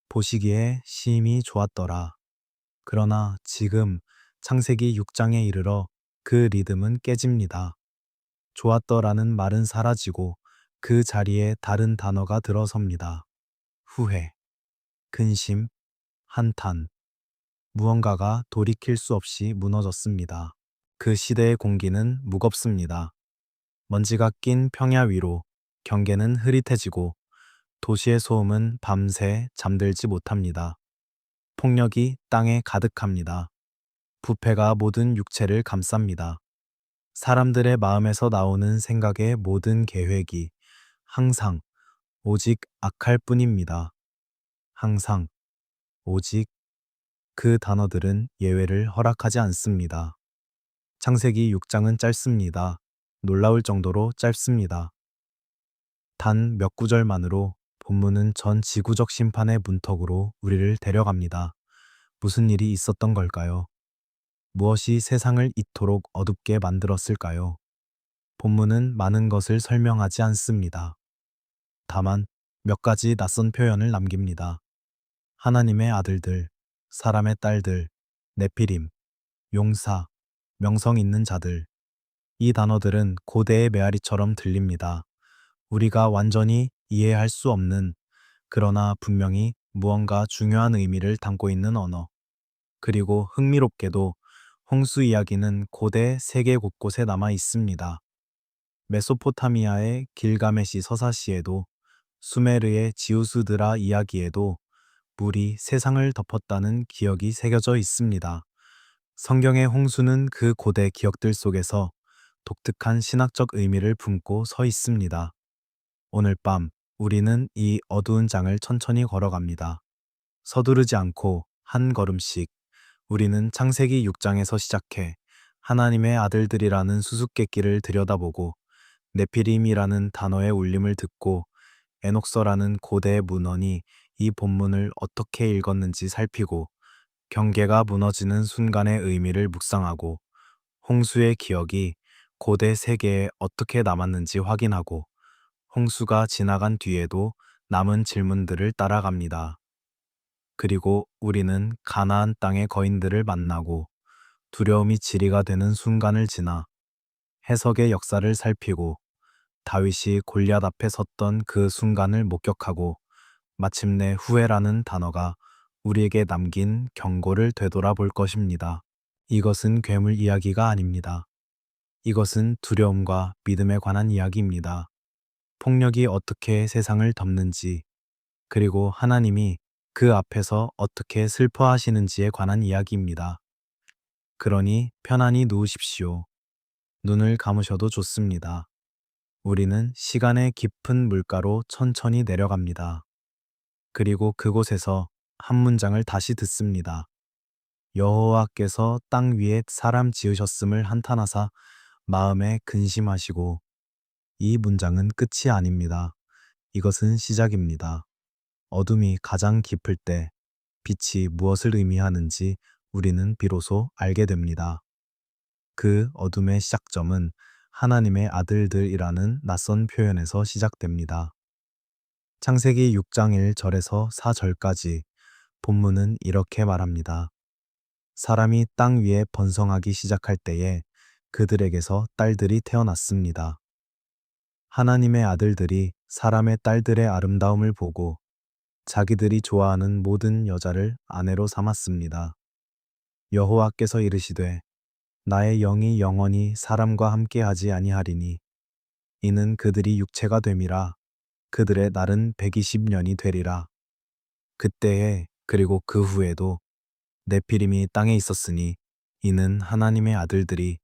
보시기에 심히 좋았더라. 그러나 지금 창세기 6장에 이르러 그 리듬은 깨집니다. 좋았더라는 말은 사라지고 그 자리에 다른 단어가 들어섭니다. 후회, 근심, 한탄. 무언가가 돌이킬 수 없이 무너졌습니다. 그 시대의 공기는 무겁습니다. 먼지가 낀 평야 위로 경계는 흐릿해지고 도시의 소음은 밤새 잠들지 못합니다. 폭력이 땅에 가득합니다. 부패가 모든 육체를 감쌉니다. 사람들의 마음에서 나오는 생각의 모든 계획이 항상 오직 악할 뿐입니다. 항상, 오직. 그 단어들은 예외를 허락하지 않습니다. 창세기 6장은 짧습니다. 놀라울 정도로 짧습니다. 단 몇 구절만으로 본문은 전 지구적 심판의 문턱으로 우리를 데려갑니다. 무슨 일이 있었던 걸까요? 무엇이 세상을 이토록 어둡게 만들었을까요? 본문은 많은 것을 설명하지 않습니다. 다만 몇 가지 낯선 표현을 남깁니다. 하나님의 아들들, 사람의 딸들, 네피림, 용사, 명성 있는 자들. 이 단어들은 고대의 메아리처럼 들립니다. 우리가 완전히 이해할 수 없는, 그러나 분명히 무언가 중요한 의미를 담고 있는 언어. 그리고 흥미롭게도 홍수 이야기는 고대 세계 곳곳에 남아 있습니다. 메소포타미아의 길가메시 서사시에도, 수메르의 지우스드라 이야기에도 물이 세상을 덮었다는 기억이 새겨져 있습니다. 성경의 홍수는 그 고대 기억들 속에서 독특한 신학적 의미를 품고 서 있습니다. 오늘 밤 우리는 이 어두운 장을 천천히 걸어갑니다. 서두르지 않고 한 걸음씩. 우리는 창세기 6장에서 시작해 하나님의 아들들이라는 수수께끼를 들여다보고 네피림이라는 단어의 울림을 듣고 에녹서라는 고대 문헌이 이 본문을 어떻게 읽었는지 살피고 경계가 무너지는 순간의 의미를 묵상하고 홍수의 기억이 고대 세계에 어떻게 남았는지 확인하고 홍수가 지나간 뒤에도 남은 질문들을 따라갑니다. 그리고 우리는 가나안 땅의 거인들을 만나고 두려움이 지리가 되는 순간을 지나 해석의 역사를 살피고 다윗이 골리앗 앞에 섰던 그 순간을 목격하고 마침내 후회라는 단어가 우리에게 남긴 경고를 되돌아볼 것입니다. 이것은 괴물 이야기가 아닙니다. 이것은 두려움과 믿음에 관한 이야기입니다. 폭력이 어떻게 세상을 덮는지, 그리고 하나님이 그 앞에서 어떻게 슬퍼하시는지에 관한 이야기입니다. 그러니 편안히 누우십시오. 눈을 감으셔도 좋습니다. 우리는 시간의 깊은 물가로 천천히 내려갑니다. 그리고 그곳에서 한 문장을 다시 듣습니다. 여호와께서 땅 위에 사람 지으셨음을 한탄하사 마음에 근심하시고. 이 문장은 끝이 아닙니다. 이것은 시작입니다. 어둠이 가장 깊을 때 빛이 무엇을 의미하는지 우리는 비로소 알게 됩니다. 그 어둠의 시작점은 하나님의 아들들이라는 낯선 표현에서 시작됩니다. 창세기 6장 1절에서 4절까지 본문은 이렇게 말합니다. 사람이 땅 위에 번성하기 시작할 때에 그들에게서 딸들이 태어났습니다. 하나님의 아들들이 사람의 딸들의 아름다움을 보고 자기들이 좋아하는 모든 여자를 아내로 삼았습니다. 여호와께서 이르시되 나의 영이 영원히 사람과 함께하지 아니하리니 이는 그들이 육체가 됨이라. 그들의 날은 120년이 되리라. 그때에 그리고 그 후에도 네피림이 땅에 있었으니 이는 하나님의 아들들이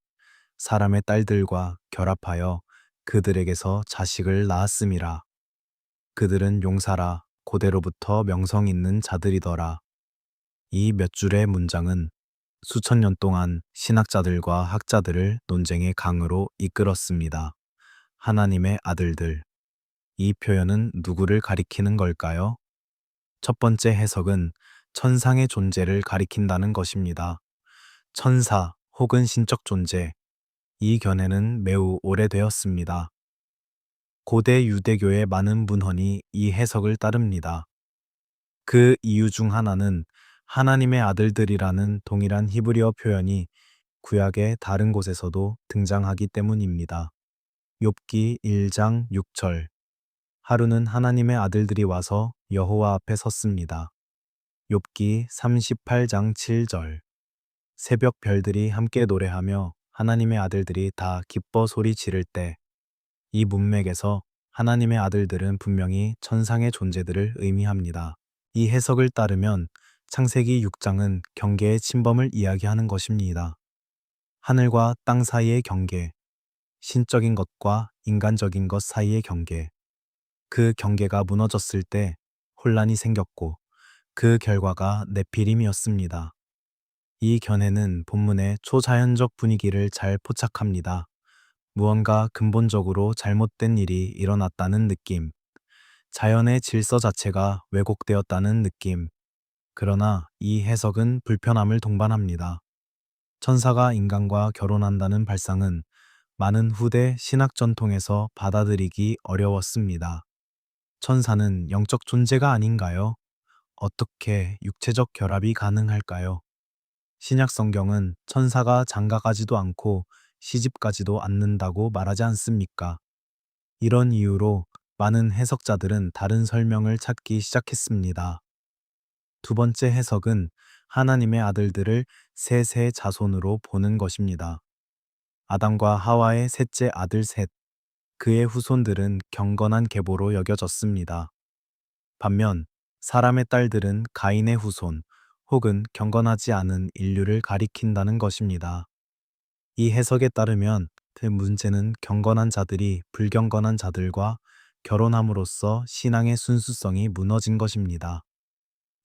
사람의 딸들과 결합하여 그들에게서 자식을 낳았음이라. 그들은 용사라 고대로부터 명성 있는 자들이더라. 이 몇 줄의 문장은 수천 년 동안 신학자들과 학자들을 논쟁의 강으로 이끌었습니다. 하나님의 아들들. 이 표현은 누구를 가리키는 걸까요? 첫 번째 해석은 천상의 존재를 가리킨다는 것입니다. 천사 혹은 신적 존재. 이 견해는 매우 오래되었습니다. 고대 유대교의 많은 문헌이 이 해석을 따릅니다. 그 이유 중 하나는 하나님의 아들들이라는 동일한 히브리어 표현이 구약의 다른 곳에서도 등장하기 때문입니다. 욥기 1장 6절. 하루는 하나님의 아들들이 와서 여호와 앞에 섰습니다. 욥기 38장 7절. 새벽 별들이 함께 노래하며 하나님의 아들들이 다 기뻐 소리 지를 때. 이 문맥에서 하나님의 아들들은 분명히 천상의 존재들을 의미합니다. 이 해석을 따르면 창세기 6장은 경계의 침범을 이야기하는 것입니다. 하늘과 땅 사이의 경계, 신적인 것과 인간적인 것 사이의 경계. 그 경계가 무너졌을 때 혼란이 생겼고 그 결과가 네피림이었습니다. 이 견해는 본문의 초자연적 분위기를 잘 포착합니다. 무언가 근본적으로 잘못된 일이 일어났다는 느낌, 자연의 질서 자체가 왜곡되었다는 느낌. 그러나 이 해석은 불편함을 동반합니다. 천사가 인간과 결혼한다는 발상은 많은 후대 신학 전통에서 받아들이기 어려웠습니다. 천사는 영적 존재가 아닌가요? 어떻게 육체적 결합이 가능할까요? 신약 성경은 천사가 장가가지도 않고 시집가지도 않는다고 말하지 않습니까? 이런 이유로 많은 해석자들은 다른 설명을 찾기 시작했습니다. 두 번째 해석은 하나님의 아들들을 셋의 자손으로 보는 것입니다. 아담과 하와의 셋째 아들 셋, 그의 후손들은 경건한 계보로 여겨졌습니다. 반면 사람의 딸들은 가인의 후손 혹은 경건하지 않은 인류를 가리킨다는 것입니다. 이 해석에 따르면 그 문제는 경건한 자들이 불경건한 자들과 결혼함으로써 신앙의 순수성이 무너진 것입니다.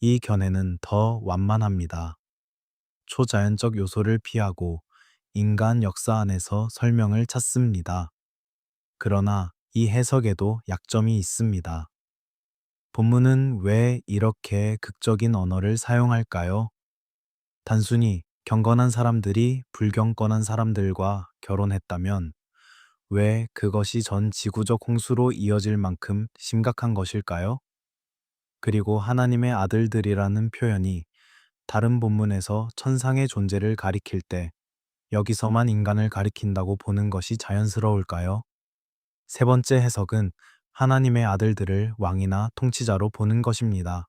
이 견해는 더 완만합니다. 초자연적 요소를 피하고 인간 역사 안에서 설명을 찾습니다. 그러나 이 해석에도 약점이 있습니다. 본문은 왜 이렇게 극적인 언어를 사용할까요? 단순히 경건한 사람들이 불경건한 사람들과 결혼했다면 왜 그것이 전 지구적 홍수로 이어질 만큼 심각한 것일까요? 그리고 하나님의 아들들이라는 표현이 다른 본문에서 천상의 존재를 가리킬 때 여기서만 인간을 가리킨다고 보는 것이 자연스러울까요? 세 번째 해석은 하나님의 아들들을 왕이나 통치자로 보는 것입니다.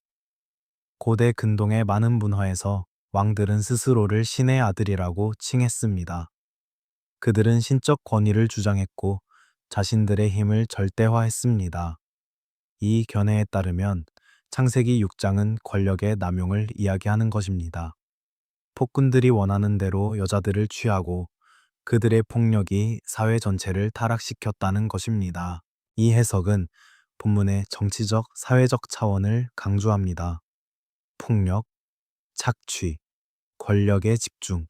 고대 근동의 많은 문화에서 왕들은 스스로를 신의 아들이라고 칭했습니다. 그들은 신적 권위를 주장했고 자신들의 힘을 절대화했습니다. 이 견해에 따르면 창세기 6장은 권력의 남용을 이야기하는 것입니다. 폭군들이 원하는 대로 여자들을 취하고 그들의 폭력이 사회 전체를 타락시켰다는 것입니다. 이 해석은 본문의 정치적, 사회적 차원을 강조합니다. 폭력, 착취, 권력의 집중.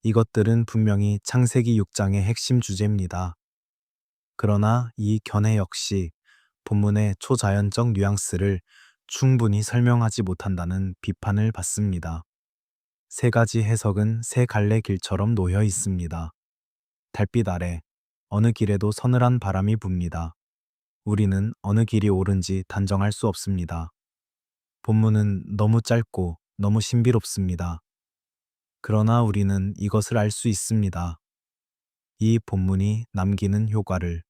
이것들은 분명히 창세기 6장의 핵심 주제입니다. 그러나 이 견해 역시 본문의 초자연적 뉘앙스를 충분히 설명하지 못한다는 비판을 받습니다. 세 가지 해석은 세 갈래 길처럼 놓여 있습니다. 달빛 아래 어느 길에도 서늘한 바람이 붑니다. 우리는 어느 길이 옳은지 단정할 수 없습니다. 본문은 너무 짧고 너무 신비롭습니다. 그러나 우리는 이것을 알 수 있습니다. 이 본문이 남기는 효과를.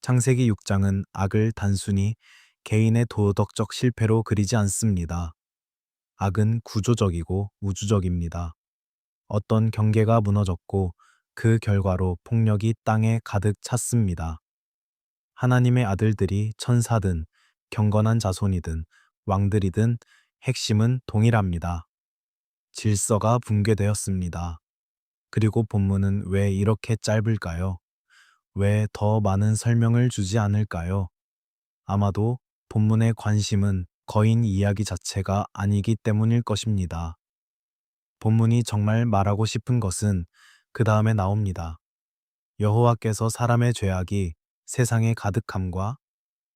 창세기 6장은 악을 단순히 개인의 도덕적 실패로 그리지 않습니다. 악은 구조적이고 우주적입니다. 어떤 경계가 무너졌고 그 결과로 폭력이 땅에 가득 찼습니다. 하나님의 아들들이 천사든 경건한 자손이든 왕들이든 핵심은 동일합니다. 질서가 붕괴되었습니다. 그리고 본문은 왜 이렇게 짧을까요? 왜 더 많은 설명을 주지 않을까요? 아마도 본문의 관심은 거인 이야기 자체가 아니기 때문일 것입니다. 본문이 정말 말하고 싶은 것은 그 다음에 나옵니다. 여호와께서 사람의 죄악이 세상에 가득함과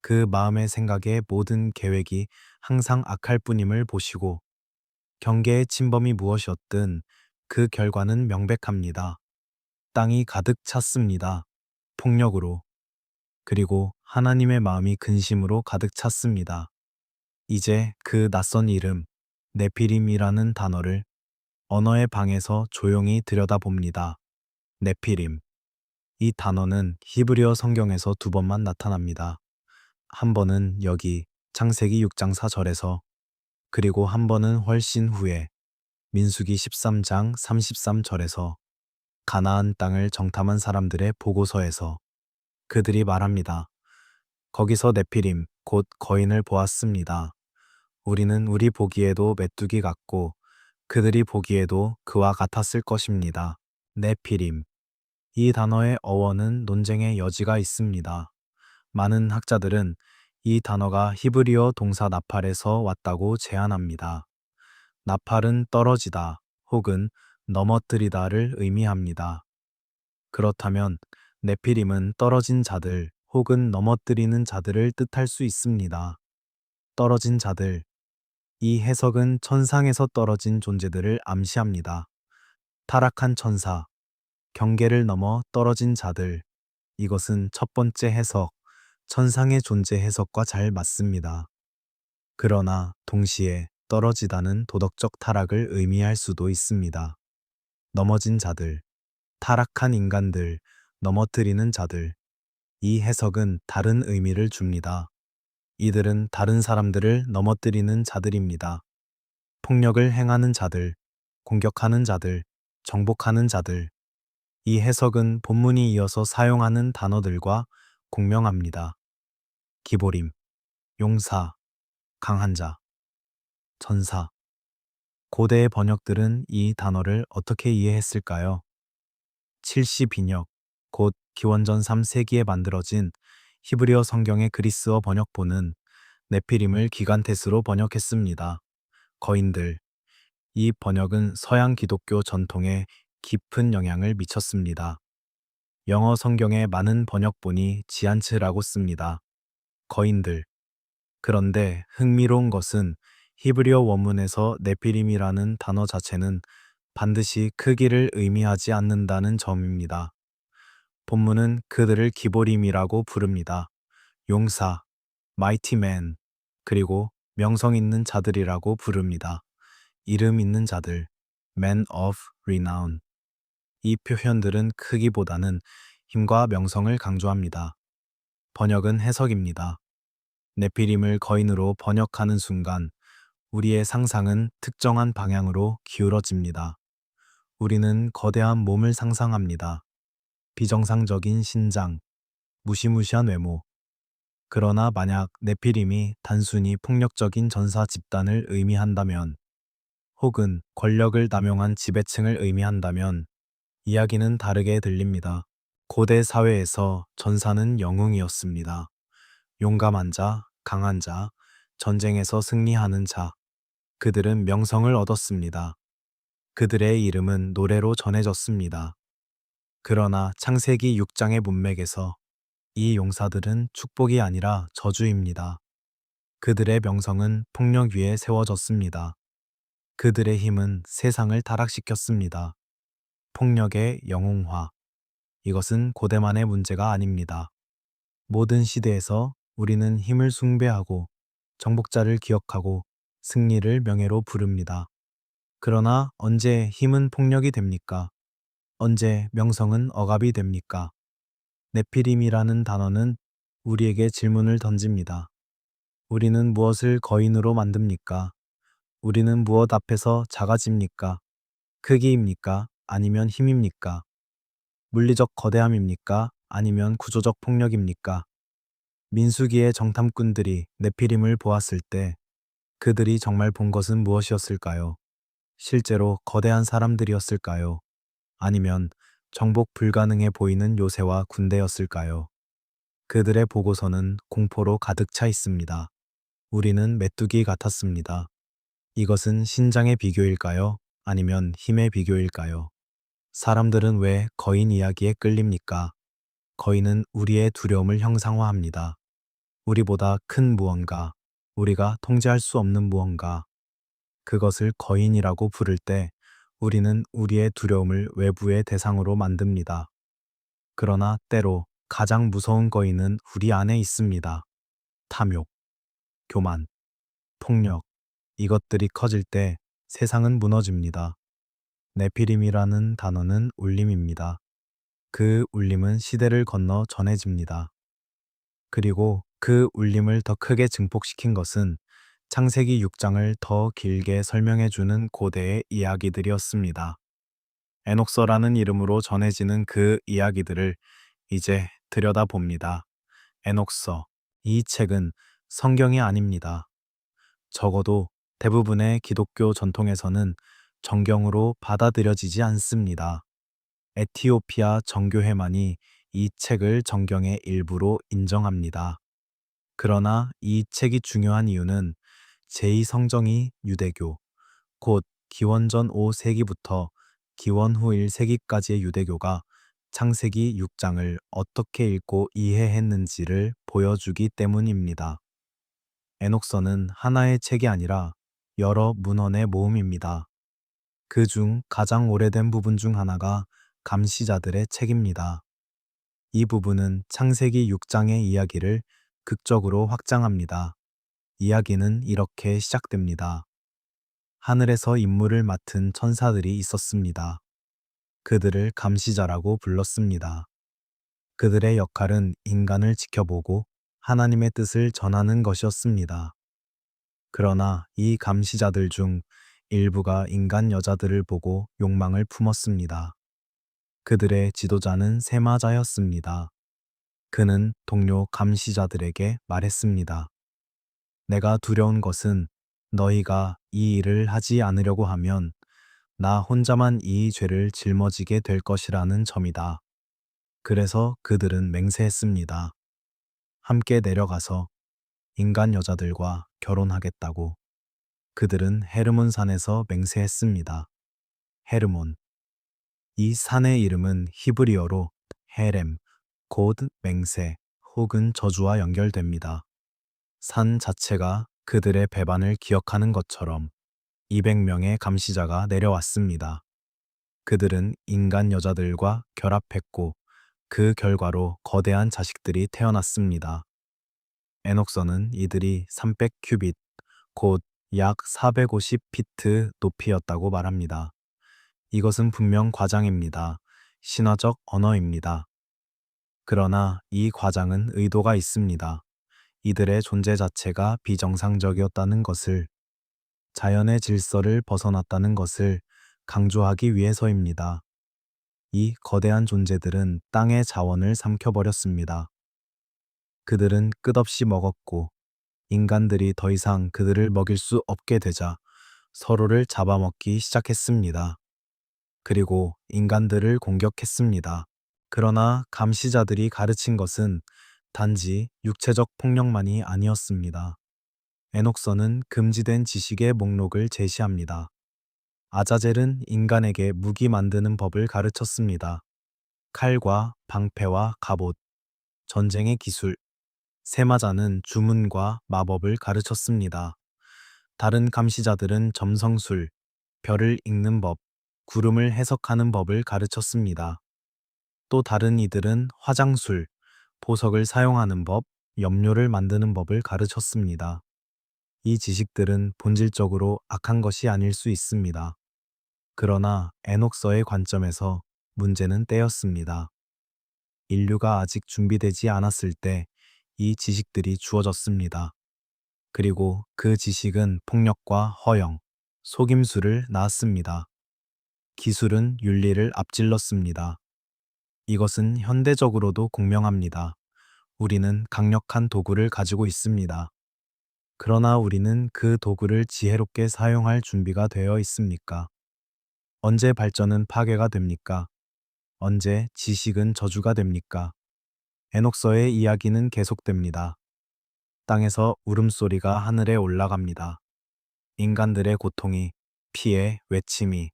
그 마음의 생각의 모든 계획이 항상 악할 뿐임을 보시고 경계의 침범이 무엇이었든 그 결과는 명백합니다. 땅이 가득 찼습니다. 폭력으로. 그리고 하나님의 마음이 근심으로 가득 찼습니다. 이제 그 낯선 이름, 네피림이라는 단어를 언어의 방에서 조용히 들여다봅니다. 네피림. 이 단어는 히브리어 성경에서 두 번만 나타납니다. 한 번은 여기 창세기 6장 4절에서 그리고 한 번은 훨씬 후에 민수기 13장 33절에서 가나안 땅을 정탐한 사람들의 보고서에서 그들이 말합니다. 거기서 네피림, 곧 거인을 보았습니다. 우리는 우리 보기에도 메뚜기 같고 그들이 보기에도 그와 같았을 것입니다. 네피림. 이 단어의 어원은 논쟁의 여지가 있습니다. 많은 학자들은 이 단어가 히브리어 동사 나팔에서 왔다고 제안합니다. 나팔은 떨어지다 혹은 넘어뜨리다를 의미합니다. 그렇다면 네피림은 떨어진 자들 혹은 넘어뜨리는 자들을 뜻할 수 있습니다. 떨어진 자들. 이 해석은 천상에서 떨어진 존재들을 암시합니다. 타락한 천사, 경계를 넘어 떨어진 자들. 이것은 첫 번째 해석, 천상의 존재 해석과 잘 맞습니다. 그러나 동시에 떨어지다는 도덕적 타락을 의미할 수도 있습니다. 넘어진 자들, 타락한 인간들, 넘어뜨리는 자들. 이 해석은 다른 의미를 줍니다. 이들은 다른 사람들을 넘어뜨리는 자들입니다. 폭력을 행하는 자들, 공격하는 자들, 정복하는 자들. 이 해석은 본문이 이어서 사용하는 단어들과 공명합니다. 기보림, 용사, 강한 자, 전사. 고대의 번역들은 이 단어를 어떻게 이해했을까요? 70인역, 곧 기원전 3세기에 만들어진 히브리어 성경의 그리스어 번역본은 네피림을 기간테스로 번역했습니다. 거인들. 이 번역은 서양 기독교 전통에 깊은 영향을 미쳤습니다. 영어 성경의 많은 번역본이 지안츠라고 씁니다. 거인들. 그런데 흥미로운 것은 히브리어 원문에서 네피림이라는 단어 자체는 반드시 크기를 의미하지 않는다는 점입니다. 본문은 그들을 기보림이라고 부릅니다. 용사, 마이티맨, 그리고 명성 있는 자들이라고 부릅니다. 이름 있는 자들, men of renown. 이 표현들은 크기보다는 힘과 명성을 강조합니다. 번역은 해석입니다. 네피림을 거인으로 번역하는 순간 우리의 상상은 특정한 방향으로 기울어집니다. 우리는 거대한 몸을 상상합니다. 비정상적인 신장, 무시무시한 외모. 그러나 만약 네피림이 단순히 폭력적인 전사 집단을 의미한다면, 혹은 권력을 남용한 지배층을 의미한다면, 이야기는 다르게 들립니다. 고대 사회에서 전사는 영웅이었습니다. 용감한 자, 강한 자, 전쟁에서 승리하는 자. 그들은 명성을 얻었습니다. 그들의 이름은 노래로 전해졌습니다. 그러나 창세기 6장의 문맥에서 이 용사들은 축복이 아니라 저주입니다. 그들의 명성은 폭력 위에 세워졌습니다. 그들의 힘은 세상을 타락시켰습니다. 폭력의 영웅화. 이것은 고대만의 문제가 아닙니다. 모든 시대에서 우리는 힘을 숭배하고 정복자를 기억하고 승리를 명예로 부릅니다. 그러나 언제 힘은 폭력이 됩니까? 언제 명성은 억압이 됩니까? 네피림이라는 단어는 우리에게 질문을 던집니다. 우리는 무엇을 거인으로 만듭니까? 우리는 무엇 앞에서 작아집니까? 크기입니까? 아니면 힘입니까? 물리적 거대함입니까? 아니면 구조적 폭력입니까? 민수기의 정탐꾼들이 네피림을 보았을 때 그들이 정말 본 것은 무엇이었을까요? 실제로 거대한 사람들이었을까요? 아니면 정복 불가능해 보이는 요새와 군대였을까요? 그들의 보고서는 공포로 가득 차 있습니다. 우리는 메뚜기 같았습니다. 이것은 신장의 비교일까요? 아니면 힘의 비교일까요? 사람들은 왜 거인 이야기에 끌립니까? 거인은 우리의 두려움을 형상화합니다. 우리보다 큰 무언가, 우리가 통제할 수 없는 무언가, 그것을 거인이라고 부를 때 우리는 우리의 두려움을 외부의 대상으로 만듭니다. 그러나 때로 가장 무서운 거인은 우리 안에 있습니다. 탐욕, 교만, 폭력, 이것들이 커질 때 세상은 무너집니다. 네피림이라는 단어는 울림입니다. 그 울림은 시대를 건너 전해집니다. 그리고 그 울림을 더 크게 증폭시킨 것은 창세기 6장을 더 길게 설명해주는 고대의 이야기들이었습니다. 에녹서라는 이름으로 전해지는 그 이야기들을 이제 들여다봅니다. 에녹서, 이 책은 성경이 아닙니다. 적어도 대부분의 기독교 전통에서는 정경으로 받아들여지지 않습니다. 에티오피아 정교회만이 이 책을 정경의 일부로 인정합니다. 그러나 이 책이 중요한 이유는 제2성정이 유대교, 곧 기원전 5세기부터 기원 후 1세기까지의 유대교가 창세기 6장을 어떻게 읽고 이해했는지를 보여주기 때문입니다. 에녹서는 하나의 책이 아니라 여러 문헌의 모음입니다. 그 중 가장 오래된 부분 중 하나가 감시자들의 책입니다. 이 부분은 창세기 6장의 이야기를 극적으로 확장합니다. 이야기는 이렇게 시작됩니다. 하늘에서 임무를 맡은 천사들이 있었습니다. 그들을 감시자라고 불렀습니다. 그들의 역할은 인간을 지켜보고 하나님의 뜻을 전하는 것이었습니다. 그러나 이 감시자들 중 일부가 인간 여자들을 보고 욕망을 품었습니다. 그들의 지도자는 세마자였습니다. 그는 동료 감시자들에게 말했습니다. 내가 두려운 것은 너희가 이 일을 하지 않으려고 하면 나 혼자만 이 죄를 짊어지게 될 것이라는 점이다. 그래서 그들은 맹세했습니다. 함께 내려가서 인간 여자들과 결혼하겠다고. 그들은 헤르몬 산에서 맹세했습니다. 헤르몬. 이 산의 이름은 히브리어로 헤렘, 곧 맹세 혹은 저주와 연결됩니다. 산 자체가 그들의 배반을 기억하는 것처럼 200명의 감시자가 내려왔습니다. 그들은 인간 여자들과 결합했고 그 결과로 거대한 자식들이 태어났습니다. 에녹서는 이들이 300 큐빗, 곧 약 450피트 높이였다고 말합니다. 이것은 분명 과장입니다. 신화적 언어입니다. 그러나 이 과장은 의도가 있습니다. 이들의 존재 자체가 비정상적이었다는 것을, 자연의 질서를 벗어났다는 것을 강조하기 위해서입니다. 이 거대한 존재들은 땅의 자원을 삼켜버렸습니다. 그들은 끝없이 먹었고, 인간들이 더 이상 그들을 먹일 수 없게 되자 서로를 잡아먹기 시작했습니다. 그리고 인간들을 공격했습니다. 그러나 감시자들이 가르친 것은 단지 육체적 폭력만이 아니었습니다. 에녹서는 금지된 지식의 목록을 제시합니다. 아자젤은 인간에게 무기 만드는 법을 가르쳤습니다. 칼과 방패와 갑옷, 전쟁의 기술, 세마자는 주문과 마법을 가르쳤습니다. 다른 감시자들은 점성술, 별을 읽는 법, 구름을 해석하는 법을 가르쳤습니다. 또 다른 이들은 화장술, 보석을 사용하는 법, 염료를 만드는 법을 가르쳤습니다. 이 지식들은 본질적으로 악한 것이 아닐 수 있습니다. 그러나 에녹서의 관점에서 문제는 때였습니다. 인류가 아직 준비되지 않았을 때 이 지식들이 주어졌습니다. 그리고 그 지식은 폭력과 허영, 속임수를 낳았습니다. 기술은 윤리를 앞질렀습니다. 이것은 현대적으로도 공명합니다. 우리는 강력한 도구를 가지고 있습니다. 그러나 우리는 그 도구를 지혜롭게 사용할 준비가 되어 있습니까? 언제 발전은 파괴가 됩니까? 언제 지식은 저주가 됩니까? 에녹서의 이야기는 계속됩니다. 땅에서 울음소리가 하늘에 올라갑니다. 인간들의 고통이, 피해, 외침이.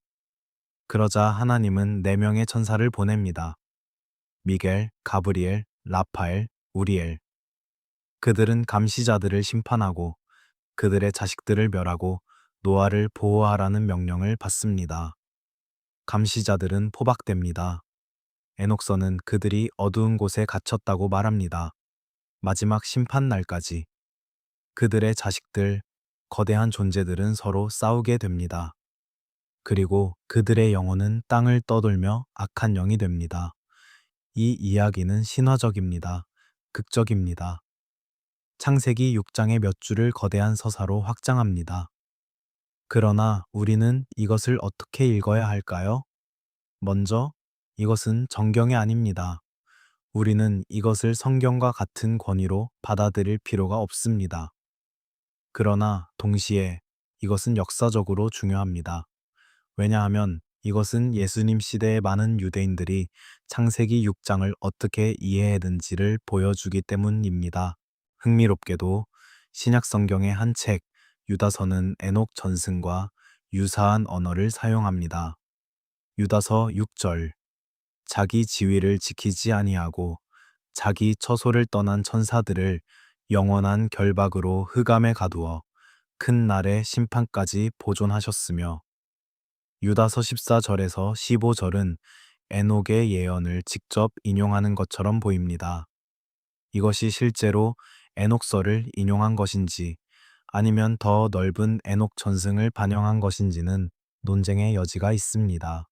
그러자 하나님은 4명의 천사를 보냅니다. 미겔, 가브리엘, 라파엘, 우리엘. 그들은 감시자들을 심판하고 그들의 자식들을 멸하고 노아를 보호하라는 명령을 받습니다. 감시자들은 포박됩니다. 에녹서는 그들이 어두운 곳에 갇혔다고 말합니다. 마지막 심판 날까지. 그들의 자식들, 거대한 존재들은 서로 싸우게 됩니다. 그리고 그들의 영혼은 땅을 떠돌며 악한 영이 됩니다. 이 이야기는 신화적입니다. 극적입니다. 창세기 6장의 몇 줄을 거대한 서사로 확장합니다. 그러나 우리는 이것을 어떻게 읽어야 할까요? 먼저, 이것은 정경이 아닙니다. 우리는 이것을 성경과 같은 권위로 받아들일 필요가 없습니다. 그러나 동시에 이것은 역사적으로 중요합니다. 왜냐하면 이것은 예수님 시대의 많은 유대인들이 창세기 6장을 어떻게 이해했는지를 보여주기 때문입니다. 흥미롭게도 신약 성경의 한 책, 유다서는 에녹 전승과 유사한 언어를 사용합니다. 유다서 6절. 자기 지위를 지키지 아니하고 자기 처소를 떠난 천사들을 영원한 결박으로 흑암에 가두어 큰 날의 심판까지 보존하셨으며, 유다서 14절에서 15절은 에녹의 예언을 직접 인용하는 것처럼 보입니다. 이것이 실제로 에녹서를 인용한 것인지 아니면 더 넓은 에녹 전승을 반영한 것인지는 논쟁의 여지가 있습니다.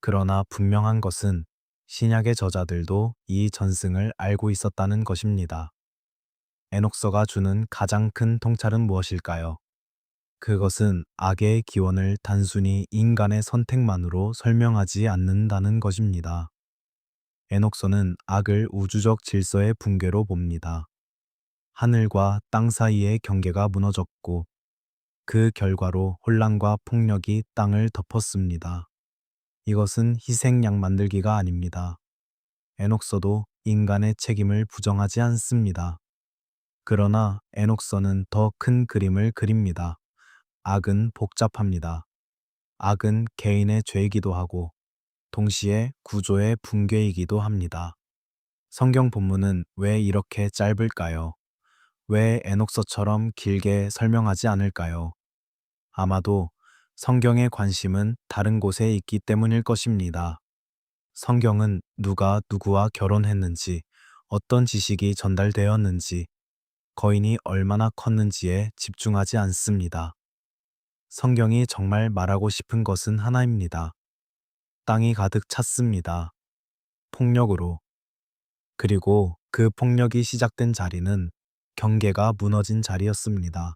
그러나 분명한 것은 신약의 저자들도 이 전승을 알고 있었다는 것입니다. 에녹서가 주는 가장 큰 통찰은 무엇일까요? 그것은 악의 기원을 단순히 인간의 선택만으로 설명하지 않는다는 것입니다. 에녹서는 악을 우주적 질서의 붕괴로 봅니다. 하늘과 땅 사이의 경계가 무너졌고 그 결과로 혼란과 폭력이 땅을 덮었습니다. 이것은 희생양 만들기가 아닙니다. 에녹서도 인간의 책임을 부정하지 않습니다. 그러나 에녹서는 더 큰 그림을 그립니다. 악은 복잡합니다. 악은 개인의 죄이기도 하고 동시에 구조의 붕괴이기도 합니다. 성경 본문은 왜 이렇게 짧을까요? 왜 에녹서처럼 길게 설명하지 않을까요? 아마도 성경의 관심은 다른 곳에 있기 때문일 것입니다. 성경은 누가 누구와 결혼했는지, 어떤 지식이 전달되었는지, 거인이 얼마나 컸는지에 집중하지 않습니다. 성경이 정말 말하고 싶은 것은 하나입니다. 땅이 가득 찼습니다. 폭력으로. 그리고 그 폭력이 시작된 자리는 경계가 무너진 자리였습니다.